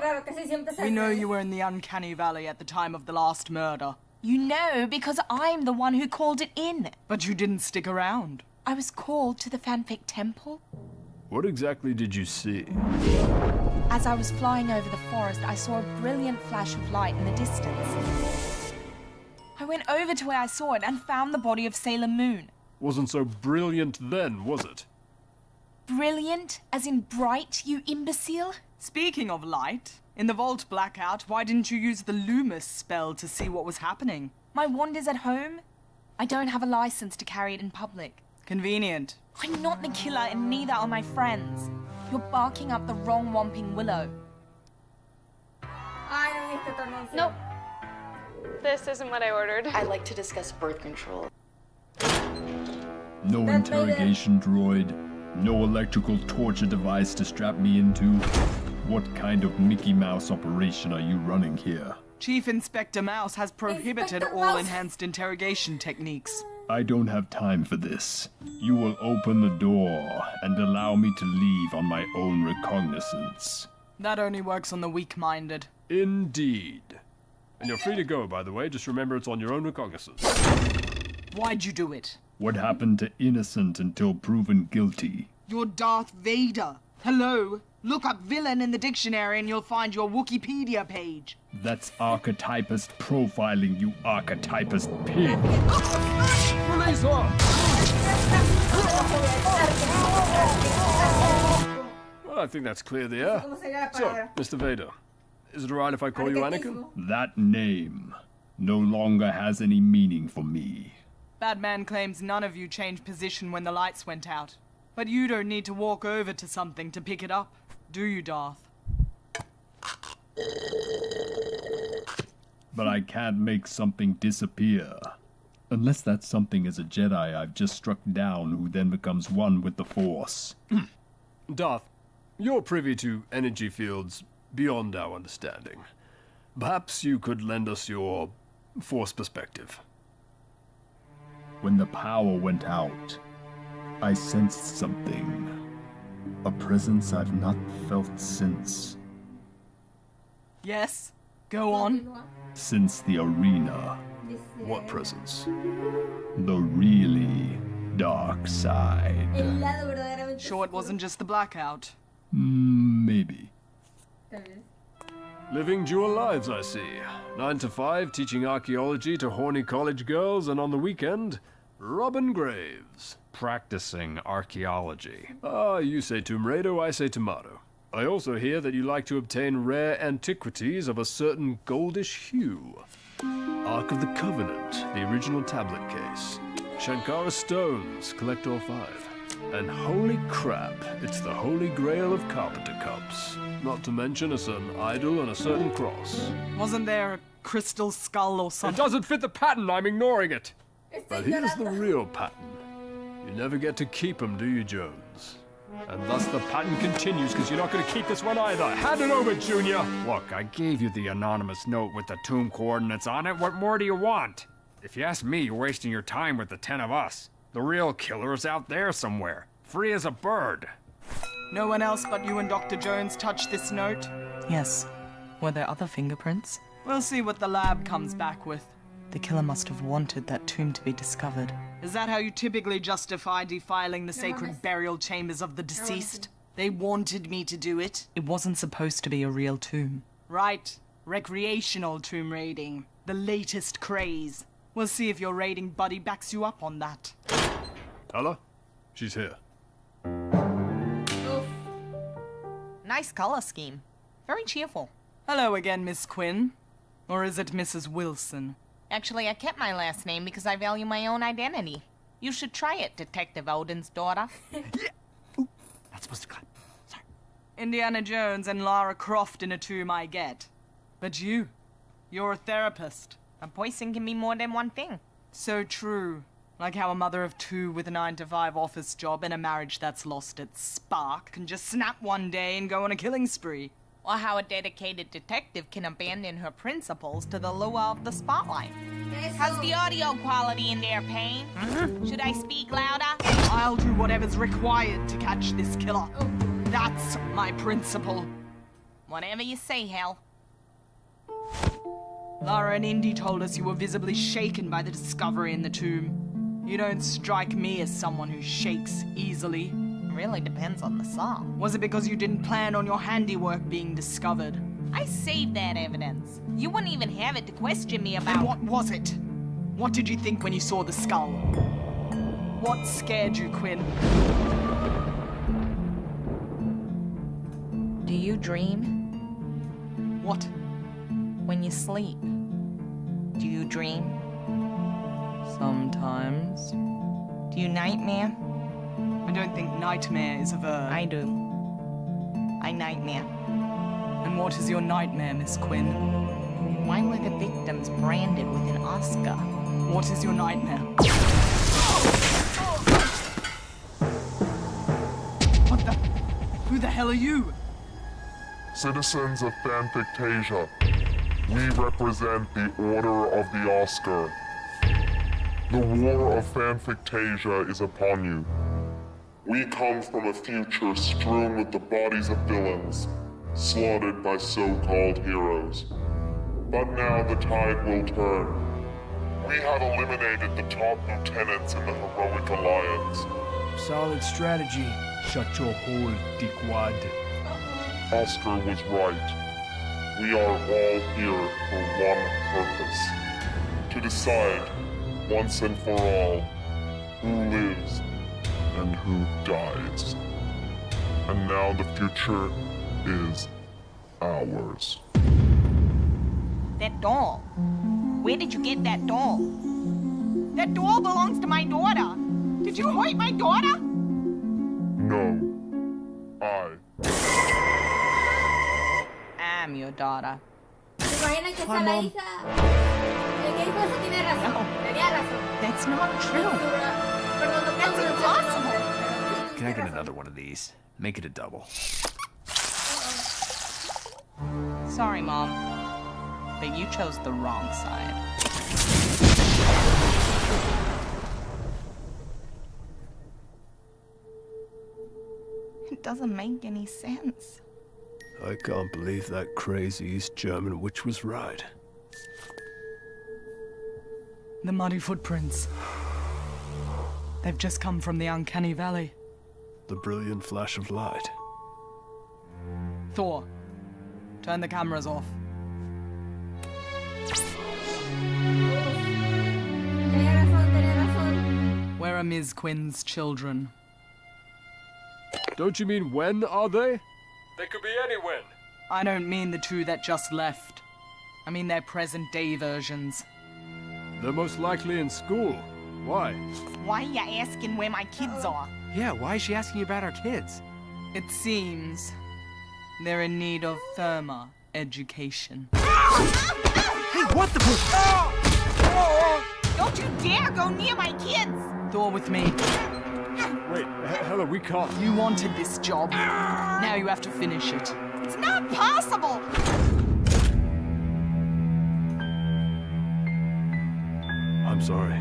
We know you were in the Uncanny Valley at the time of the last murder. You know, because I'm the one who called it in. But you didn't stick around. I was called to the fanfic temple. What exactly did you see? As I was flying over the forest, I saw a brilliant flash of light in the distance. I went over to where I saw it and found the body of Sailor Moon. Wasn't so brilliant then, was it? Brilliant? As in bright, you imbecile? Speaking of light, in the vault blackout, why didn't you use the Loomis spell to see what was happening? My wand is at home. I don't have a license to carry it in public. Convenient. I'm not the killer and neither are my friends. You're barking up the wrong Whomping Willow. Nope. This isn't what I ordered. I'd like to discuss birth control. No interrogation droid. No electrical torture device to strap me into. What kind of Mickey Mouse operation are you running here? Chief Inspector Mouse has prohibited all enhanced interrogation techniques. I don't have time for this. You will open the door and allow me to leave on my own recognizance. That only works on the weak-minded. Indeed. And you're free to go, by the way. Just remember it's on your own recognizance. Why'd you do it? What happened to innocent until proven guilty? You're Darth Vader. Hello? Look up villain in the dictionary and you'll find your Wikipedia page. That's archetypist profiling, you archetypist pig. Release her! Well, I think that's clear there. So, Mr. Vader, is it alright if I call you Anakin? That name no longer has any meaning for me. Batman claims none of you changed position when the lights went out. But you don't need to walk over to something to pick it up, do you, Darth? But I can't make something disappear. Unless that something is a Jedi I've just struck down who then becomes one with the Force. Darth, you're privy to energy fields beyond our understanding. Perhaps you could lend us your Force perspective. When the power went out, I sensed something. A presence I've not felt since. Yes? Go on. Since the arena. What presence? The really dark side. Sure it wasn't just the blackout? Maybe. Living dual lives, I see. 9 to 5, teaching archaeology to horny college girls, and on the weekend, robbing graves. Practicing archaeology. Ah, you say tomato, I say tomato. I also hear that you like to obtain rare antiquities of a certain goldish hue. Ark of the Covenant, the original tablet case. Shankara stones, collect all 5. And holy crap, it's the holy grail of carpenter cups. Not to mention a certain idol and a certain cross. Wasn't there a crystal skull or something? It doesn't fit the pattern, I'm ignoring it! But here's the real pattern. You never get to keep them, do you, Jones? And thus the pattern continues, because you're not going to keep this one either. Hand it over, Junior! Look, I gave you the anonymous note with the tomb coordinates on it. What more do you want? If you ask me, you're wasting your time with the 10 of us. The real killer is out there somewhere, free as a bird. No one else but you and Dr. Jones touched this note? Yes. Were there other fingerprints? We'll see what the lab comes back with. The killer must have wanted that tomb to be discovered. Is that how you typically justify defiling the sacred burial chambers of the deceased? They wanted me to do it. It wasn't supposed to be a real tomb. Right. Recreational tomb raiding. The latest craze. We'll see if your raiding buddy backs you up on that. Ella? She's here. Nice color scheme. Very cheerful. Hello again, Miss Quinn. Or is it Mrs. Wilson? Actually, I kept my last name because I value my own identity. You should try it, Detective Odin's daughter. Not supposed to clap. Sorry. Indiana Jones and Lara Croft in a tomb, I get. But you're a therapist. A person can be more than one thing. So true. Like how a mother of 2 with a 9-to-5 office job and a marriage that's lost its spark can just snap one day and go on a killing spree. Or how a dedicated detective can abandon her principles to the lure of the spotlight. How's the audio quality in there, Payne? Should I speak louder? I'll do whatever's required to catch this killer. That's my principle. Whatever you say, Hal. Lara and Indy told us you were visibly shaken by the discovery in the tomb. You don't strike me as someone who shakes easily. Really depends on the song. Was it because you didn't plan on your handiwork being discovered? I saved that evidence. You wouldn't even have it to question me about. And what was it? What did you think when you saw the skull? What scared you, Quinn? Do you dream? What? When you sleep, do you dream? Sometimes. Do you nightmare? I don't think nightmare is a verb. I do. I nightmare. And what is your nightmare, Miss Quinn? Why were the victims branded with an Oscar? What is your nightmare? What the? Who the hell are you? Citizens of Fanfictasia, we represent the Order of the Oscar. The war of Fanfictasia is upon you. We come from a future strewn with the bodies of villains, slaughtered by so-called heroes. But now the tide will turn. We have eliminated the top lieutenants in the heroic alliance. Solid strategy. Shut your hole, dickwad. Oscar was right. We are all here for one purpose. To decide, once and for all, who lives and who dies. And now the future is ours. That doll. Where did you get that doll? That doll belongs to my daughter. Did you hurt my daughter? No. I'm your daughter. Imagina que Hi, sea la Mom. hija. El que dijo eso tiene razón. Tenía razón. That's not true. Perdón, no That's puedo impossible. Can I get another one of these? Make it a double. Sorry, Mom. But you chose the wrong side. It doesn't make any sense. I can't believe that crazy East German witch was right. The muddy footprints. They've just come from the uncanny valley. The brilliant flash of light. Thor, turn the cameras off. Tenía razón. Where are Ms. Quinn's children? Don't you mean when are they? They could be any when. I don't mean the two that just left. I mean their present-day versions. They're most likely in school. Why? Why are you asking where my kids are? Yeah, why is she asking you about our kids? It seems they're in need of firmer education. Hey, what the Don't you dare go near my kids! Thor with me. Wait, Hella, we can't. You wanted this job. Now you have to finish it. It's not possible! I'm sorry.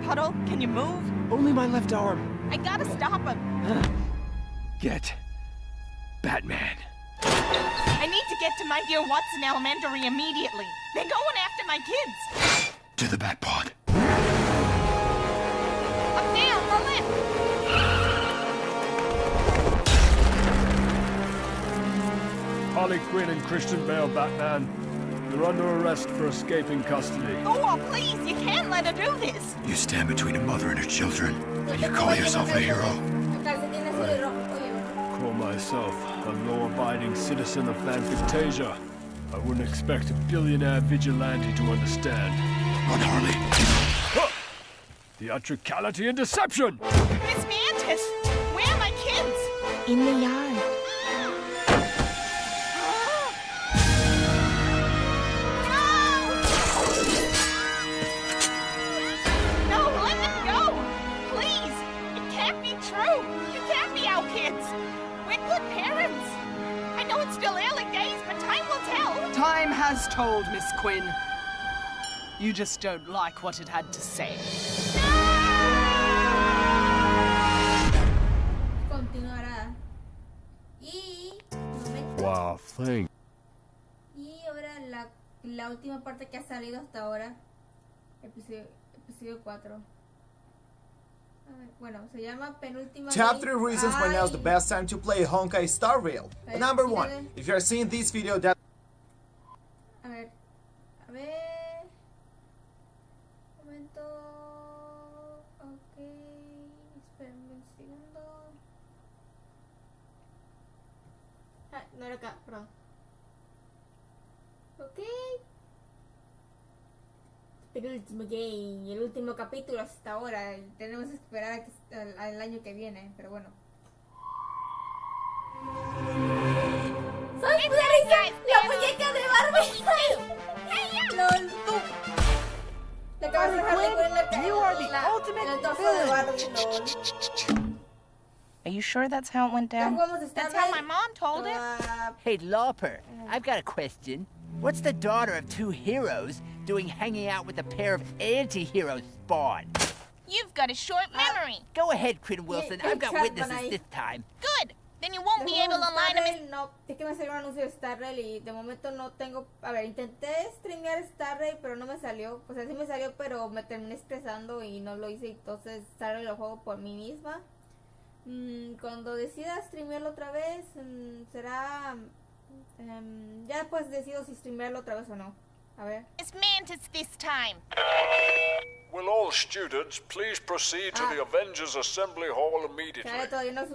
Puddle, can you move? Only my left arm. I gotta stop him. Get Batman. I need to get to my dear Watson Elementary immediately. They're going after my kids. To the Bat Pod. Up there on the left. Harley Quinn and Christian Bale, Batman. You're under arrest for escaping custody. Oh, please, you can't let her do this. You stand between a mother and her children, and you call yourself a hero. Call myself a law-abiding citizen of Fanfictasia. I wouldn't expect a billionaire vigilante to understand. Run, Harley. Theatricality and deception! Miss Mantis, where are my kids? In the yard. No, let them go! Please! It can't be true! You can't be our kids! We're good parents! I know it's still early days, but time will tell! Time has told, Miss Quinn. You just don't like what it had to say. Continuará. Y... Wow, thank. Y ahora la última parte que ha salido hasta ahora. Episodio 4. Bueno, se llama penúltima. Top 3 reasons why now is the best time to play Honkai Star Rail. Number 1, if you are seeing this video that... A ver. Un momento. Ok. Espérenme un segundo. Ah, no era acá, perdón. Ok. Penúltimo game, el último capítulo hasta ahora. Tenemos que esperar al año que viene, pero bueno. ¡Soy Clarissa, la muñeca de Barbie! ¡Lol! Le acabas de dejar lengua en la cara. You are the ultimate el torso de Barbie, lol. Are you sure that's how it went down? That's how my mom told it. Hey, Lauper, I've got a question. What's the daughter of two heroes doing hanging out with a pair of anti-hero spawn? You've got a short memory. Go ahead, Quinn Wilson. I've got witnesses this time. Good. Then you won't be able to lie to me. No, es que me salió un anuncio de Star Rail y de momento no tengo... A ver, intenté streamear Star Rail, pero no me salió. O sea, sí me salió, pero me terminé estresando y no lo hice. Entonces, Star Rail lo juego por mí misma. Cuando decida streamearlo otra vez, será... ya después decido si streamearlo otra vez o no. A ver. It's Mantis this time. Will all students please proceed to the Avengers Assembly Hall immediately,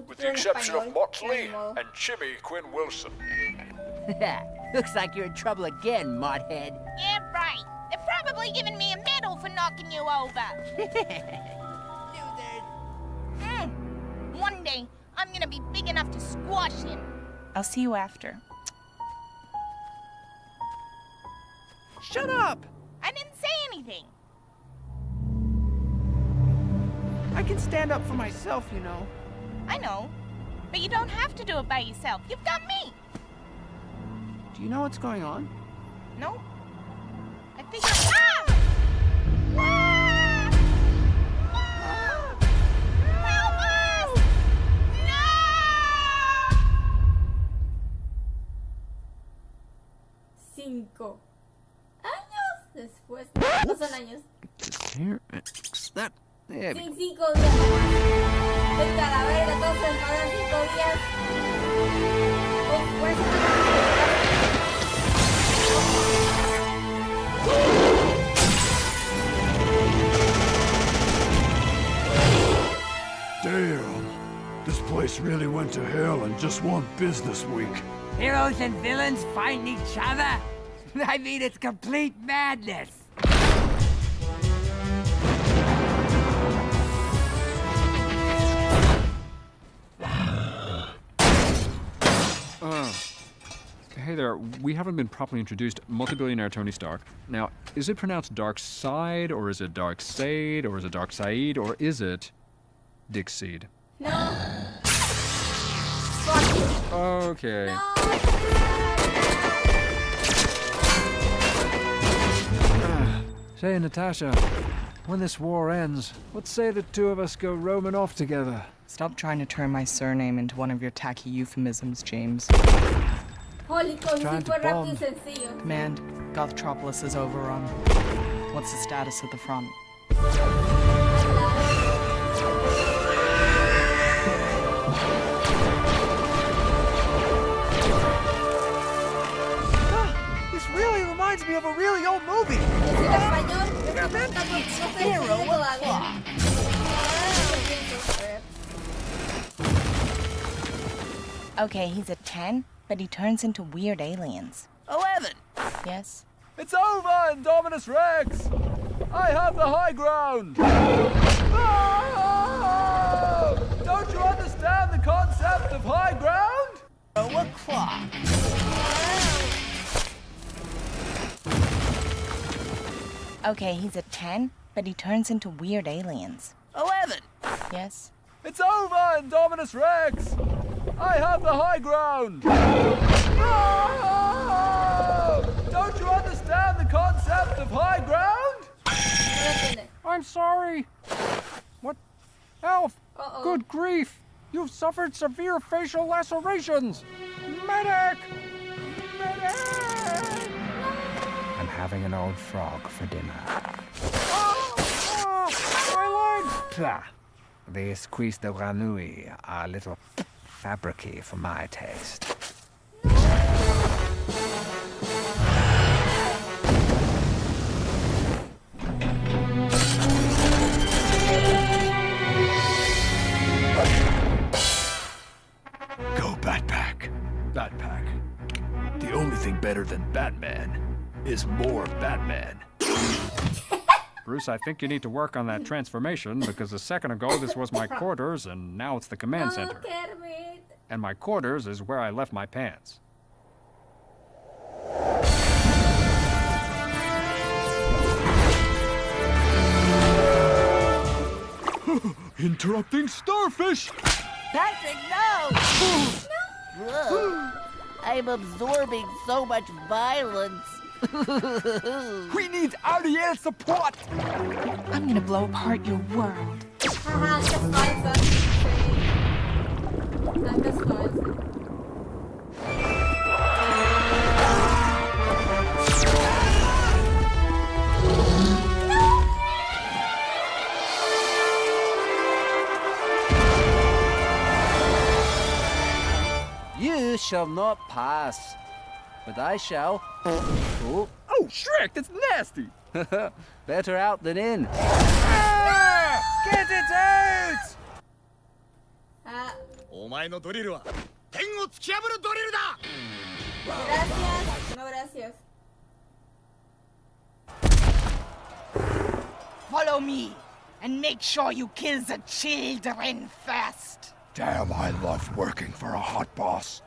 with the exception of Motley and Chimmy Quinn Wilson. Looks like you're in trouble again, Mothead. Yeah, right. They're probably giving me a medal for knocking you over. One day, I'm gonna be big enough to squash him. I'll see you after. Shut up! I didn't say anything. I can stand up for myself, you know. I know. But you don't have to do it by yourself. You've got me. Do you know what's going on? No. I think Ah! Ah! Help us! No! 5 años después. No son años. Here, that. There we 5 días nomás. El cadáver, entonces no eran 5 días. Pues Damn. This place really went to hell in just one business week. Heroes and villains fighting each other? I mean, it's complete madness. Hey there, we haven't been properly introduced. Multi-billionaire Tony Stark. Now, is it pronounced Dark Side, or is it Dark Sade, or is it Dark Said, or is it Dick Seed? No. Okay. No. Say, Natasha, when this war ends, let's say the two of us go roaming off together. Stop trying to turn my surname into one of your tacky euphemisms, James. Holy cow, Trying sí to fue rápido y bond. sencillo. Command, Gothtropolis is overrun. What's the status at the front? This really reminds me of a really old movie. Okay, he's a 10, but he turns into weird aliens. 11. Yes? It's over, Indominus Rex! I have the high ground! Oh! Don't you understand the concept of high ground? What clock? Okay, he's a 10, but he turns into weird aliens. 11. Yes? It's over, Indominus Rex! I have the high ground! Oh! Don't you understand the concept of high ground? I'm sorry. What? Elf! Good grief! You've suffered severe facial lacerations! Medic! Medic! I'm having an old frog for dinner. My leg! Plah. These cuisses de grenouille are a little fabricy for my taste. Go, Batpack. That pack. The only thing better than Batman is more Batman. Bruce, I think you need to work on that transformation because a second ago this was my quarters and now it's the command center. And my quarters is where I left my pants. Interrupting starfish! Patrick, no! Ugh. I'm absorbing so much violence. We need Ariel support! I'm gonna blow apart your world. You shall not pass, but I shall. Oh, Shrek, that's nasty! better out than in. Ah! Get it out! お前のドリルは天を突き破るドリルだ Gracias. No, gracias. Follow me and make sure you kill the children first. Damn, I love working for a hot boss.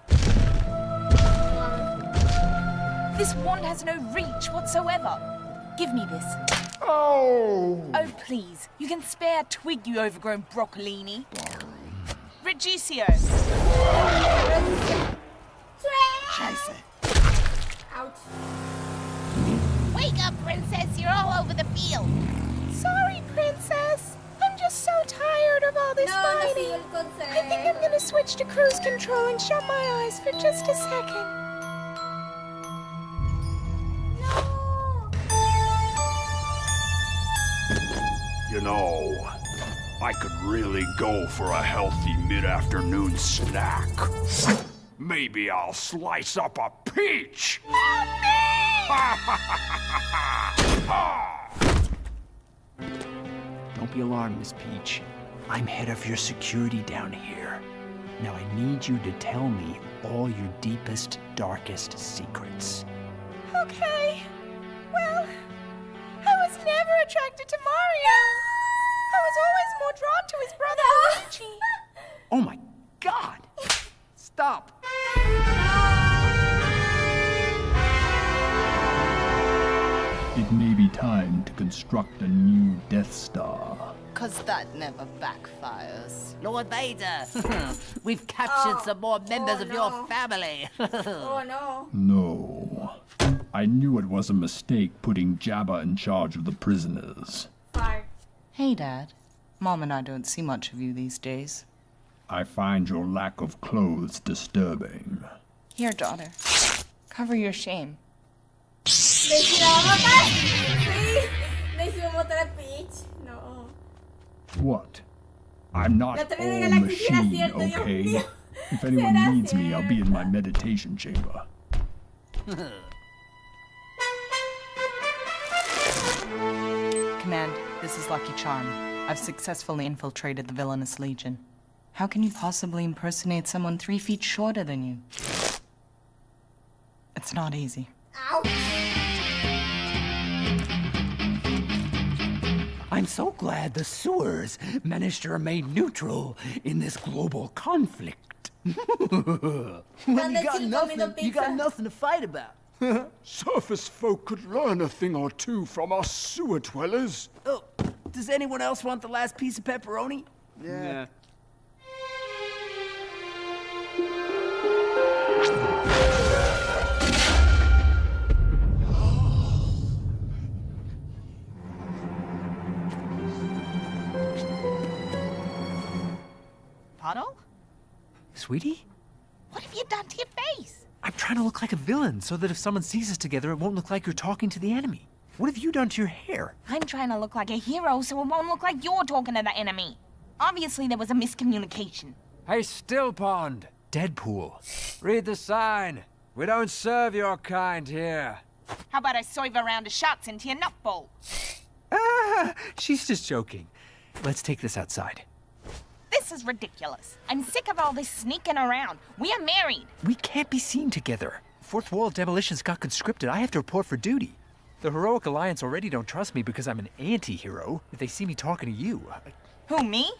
This wand has no reach whatsoever. Give me this. Oh! Oh, please. You can spare a twig, you overgrown broccolini. Reducio. Scheiße. Ouch. Wake up, princess. You're all over the field. Sorry, princess. I'm just so tired of all this fighting. I think I'm gonna switch to cruise control and shut my eyes for just a second. You know, I could really go for a healthy mid-afternoon snack. Maybe I'll slice up a peach! Don't be alarmed, Miss Peach. I'm head of your security down here. Now I need you to tell me all your deepest, darkest secrets. Okay. Well, I was never attracted to Mario. I was always more drawn to his brother Luigi. Oh my God! Stop! It may be time to construct a new Death Star. 'Cause that never backfires. Lord Vader, we've captured some more members of your family. Oh no. No. I knew it was a mistake putting Jabba in charge of the prisoners. Fart. Hey, Dad. Mom and I don't see much of you these days. I find your lack of clothes disturbing. Here, daughter. Cover your shame. ¿Le iba a matar? Sí. Le iba a matar a Peach. No. What? I'm not La tren de all Galaxy sí era machine, cierto, Dios okay? mío. If anyone needs me, I'll be in my meditation chamber. Command, this is Lucky Charm. I've successfully infiltrated the villainous Legion. How can you possibly impersonate someone 3 feet shorter than you? It's not easy. Ouch. I'm so glad the sewers managed to remain neutral in this global conflict. Well, you got nothing to fight about. Surface folk could learn a thing or two from us sewer dwellers. Oh, does anyone else want the last piece of pepperoni? Yeah. Puddle? Sweetie? What have you done to your face? I'm trying to look like a villain so that if someone sees us together, it won't look like you're talking to the enemy. What have you done to your hair? I'm trying to look like a hero so it won't look like you're talking to the enemy. Obviously, there was a miscommunication. Hey, Still Pond. Deadpool. Read the sign. We don't serve your kind here. How about I serve a round of shots into your nut bowl? Ah, she's just joking. Let's take this outside. This is ridiculous. I'm sick of all this sneaking around. We are married. We can't be seen together. Fourth Wall demolitions got conscripted. I have to report for duty. The Heroic Alliance already don't trust me because I'm an anti-hero. If they see me talking to you... Who, me?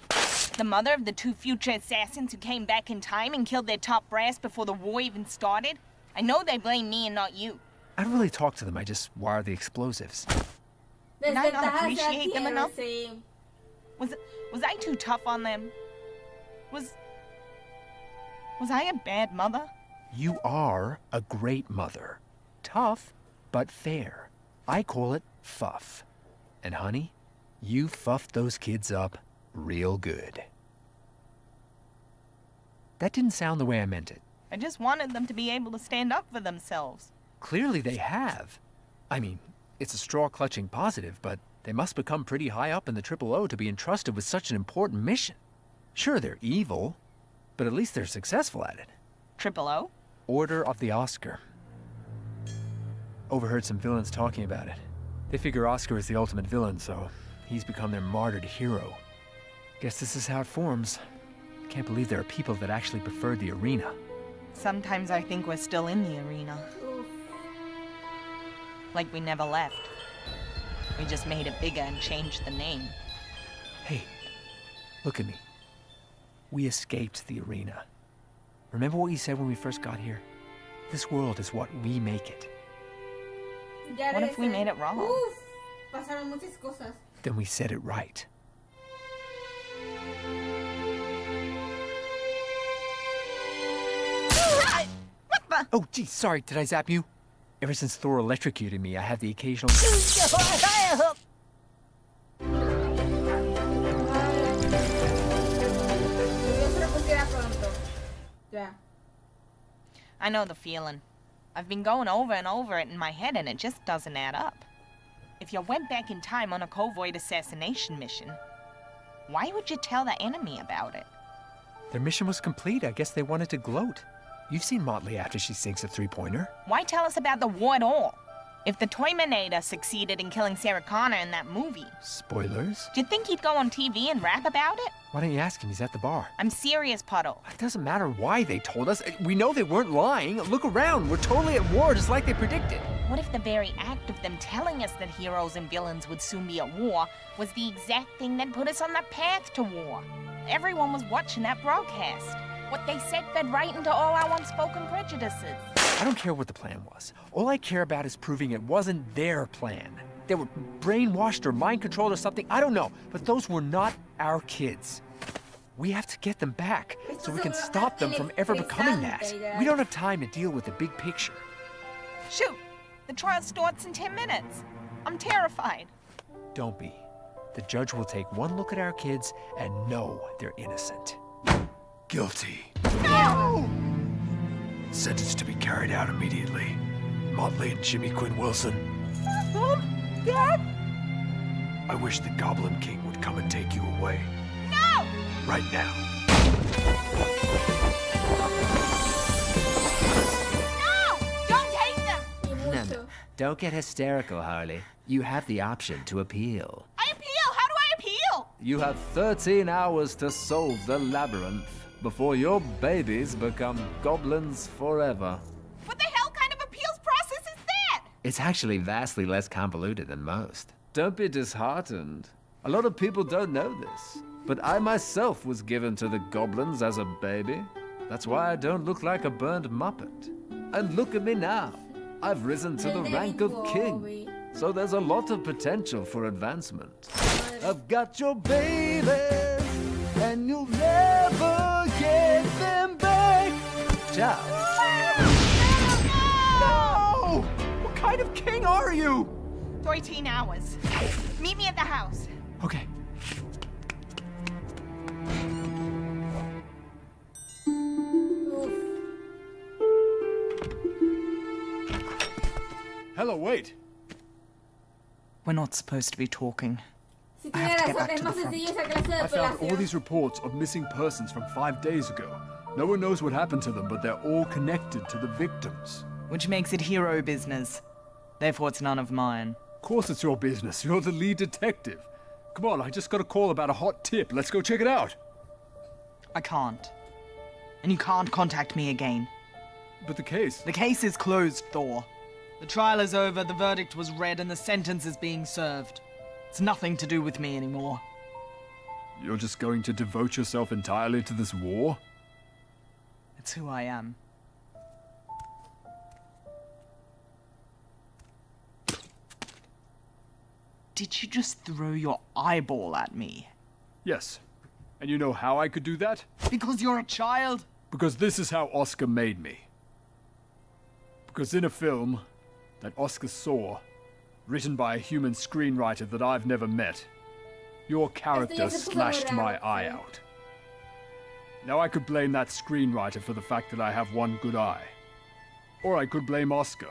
The mother of the 2 future assassins who came back in time and killed their top brass before the war even started? I know they blame me and not you. I don't really talk to them. I just wire the explosives. Did I not appreciate them enough? Was I too tough on them? Was I a bad mother? You are a great mother. Tough, but fair. I call it fuff. And honey, you fuffed those kids up real good. That didn't sound the way I meant it. I just wanted them to be able to stand up for themselves. Clearly they have. I mean, it's a straw-clutching positive, but they must become pretty high up in the OOO to be entrusted with such an important mission. Sure, they're evil, but at least they're successful at it. OOO? Order of the Oscar. Overheard some villains talking about it. They figure Oscar is the ultimate villain, so he's become their martyred hero. Guess this is how it forms. Can't believe there are people that actually prefer the arena. Sometimes I think we're still in the arena. Like we never left. We just made it bigger and changed the name. Hey, look at me. We escaped the arena. Remember what you said when we first got here? This world is what we make it. What if we made it wrong? Pasaron muchas cosas. Then we said it right. What the? Oh, gee, sorry, did I zap you? Ever since Thor electrocuted me, I have the occasional... I know the feeling. I've been going over and over it in my head and it just doesn't add up. If you went back in time on a covert assassination mission, why would you tell the enemy about it? Their mission was complete. I guess they wanted to gloat. You've seen Motley after she sinks a three-pointer. Why tell us about the war at all? If the Toyminator succeeded in killing Sarah Connor in that movie... Spoilers? Do you think he'd go on TV and rap about it? Why don't you ask him? He's at the bar. I'm serious, Puddle. It doesn't matter why they told us. We know they weren't lying. Look around. We're totally at war, just like they predicted. What if the very act of them telling us that heroes and villains would soon be at war was the exact thing that put us on the path to war? Everyone was watching that broadcast. What they said fed right into all our unspoken prejudices. I don't care what the plan was. All I care about is proving it wasn't their plan. They were brainwashed or mind-controlled or something. I don't know. But those were not our kids. We have to get them back so we can stop them from ever becoming that. We don't have time to deal with the big picture. Shoot! The trial starts in 10 minutes. I'm terrified. Don't be. The judge will take one look at our kids and know they're innocent. Guilty. No! Sentence to be carried out immediately. Motley and Jimmy Quinn Wilson. Mom? Dad? I wish the Goblin King would come and take you away. No! Right now. No! Don't take them! No. Don't get hysterical, Harley. You have the option to appeal. I appeal! How do I appeal? You have 13 hours to solve the labyrinth before your babies become goblins forever. What the hell kind of appeals process is that? It's actually vastly less convoluted than most. Don't be disheartened. A lot of people don't know this, but I myself was given to the goblins as a baby. That's why I don't look like a burned muppet. And look at me now. I've risen to the rank of king, so there's a lot of potential for advancement. I've got your babies, and you'll never get them back. Ciao. No! What kind of king are you? 13 hours. Meet me at the house. Okay. Hello, wait. We're not supposed to be talking. I have to get back to the front. I found all these reports of missing persons from 5 days ago. No one knows what happened to them, but they're all connected to the victims. Which makes it hero business. Therefore, it's none of mine. Of course it's your business. You're the lead detective. Come on, I just got a call about a hot tip. Let's go check it out. I can't. And you can't contact me again. But the case... The case is closed, Thor. The trial is over, the verdict was read, and the sentence is being served. It's nothing to do with me anymore. You're just going to devote yourself entirely to this war? It's who I am. Did you just throw your eyeball at me? Yes. And you know how I could do that? Because you're a child? Because this is how Oscar made me. Because in a film that Oscar saw, written by a human screenwriter that I've never met, your character slashed my eye out. Now I could blame that screenwriter for the fact that I have one good eye. Or I could blame Oscar.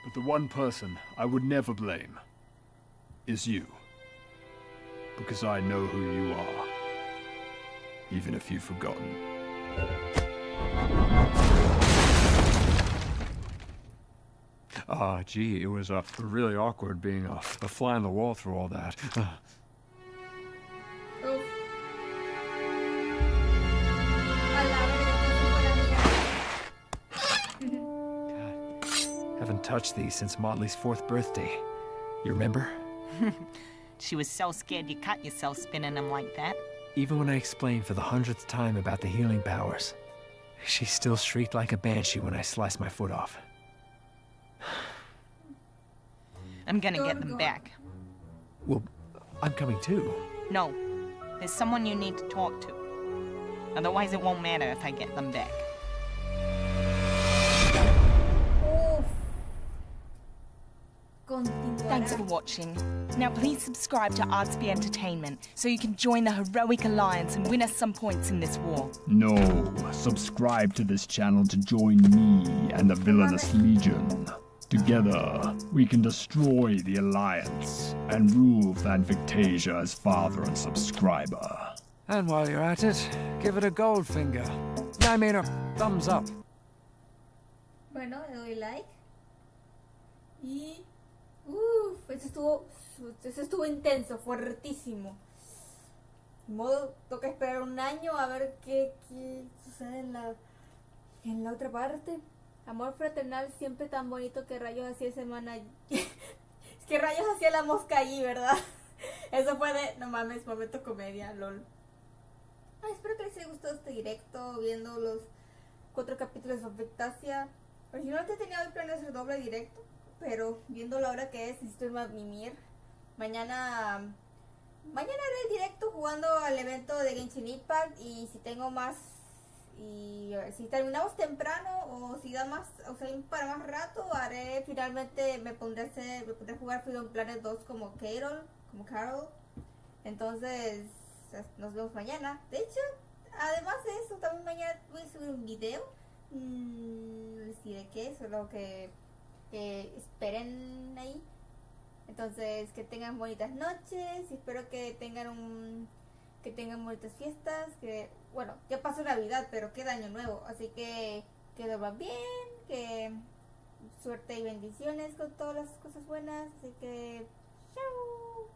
But the one person I would never blame is you. Because I know who you are. Even if you've forgotten. Gee, it was really awkward being a fly on the wall through all that. Haven't touched these since Motley's 4th birthday. You remember? She was so scared you cut yourself spinning them like that. Even when I explained for the 100th time about the healing powers, she still shrieked like a banshee when I sliced my foot off. I'm gonna get them back. Well, I'm coming too. No, there's someone you need to talk to. Otherwise it won't matter if I get them back. Thanks for watching. Now please subscribe to Artsby Entertainment so you can join the heroic alliance and win us some points in this war. No, subscribe to this channel to join me and the Villainous Legion. Together, we can destroy the Alliance and rule Fanfictasia as father and subscriber. And while you're at it, give it a gold finger. I mean a thumbs up. Bueno, le doy like. Y... eso estuvo intenso, fuertísimo. De modo, toca esperar un año a ver qué sucede en la otra parte. Amor fraternal siempre tan bonito. Que rayos hacía semana. Es que rayos hacía la mosca allí, ¿verdad? Eso fue de, no mames, momento comedia, lol. Ay, espero que les haya gustado este directo, viendo los 4 capítulos de Fanfictasia. Originalmente tenía hoy planeado hacer doble directo, pero viendo la hora que es, necesito irme a mimir. Mañana haré el directo jugando al evento de Genshin Impact, y si tengo más, y si terminamos temprano o si da más, o sea, para más rato, haré finalmente, me pondré a jugar Freedom Planet 2 como Carol. Entonces, nos vemos mañana. De hecho, además de eso, también mañana voy a subir un video. Les diré qué, solo que esperen ahí. Entonces, que tengan bonitas noches y espero que tengan bonitas fiestas. Que bueno, ya pasó Navidad, pero queda Año Nuevo, así que duerman bien, que suerte y bendiciones con todas las cosas buenas. Así que chao.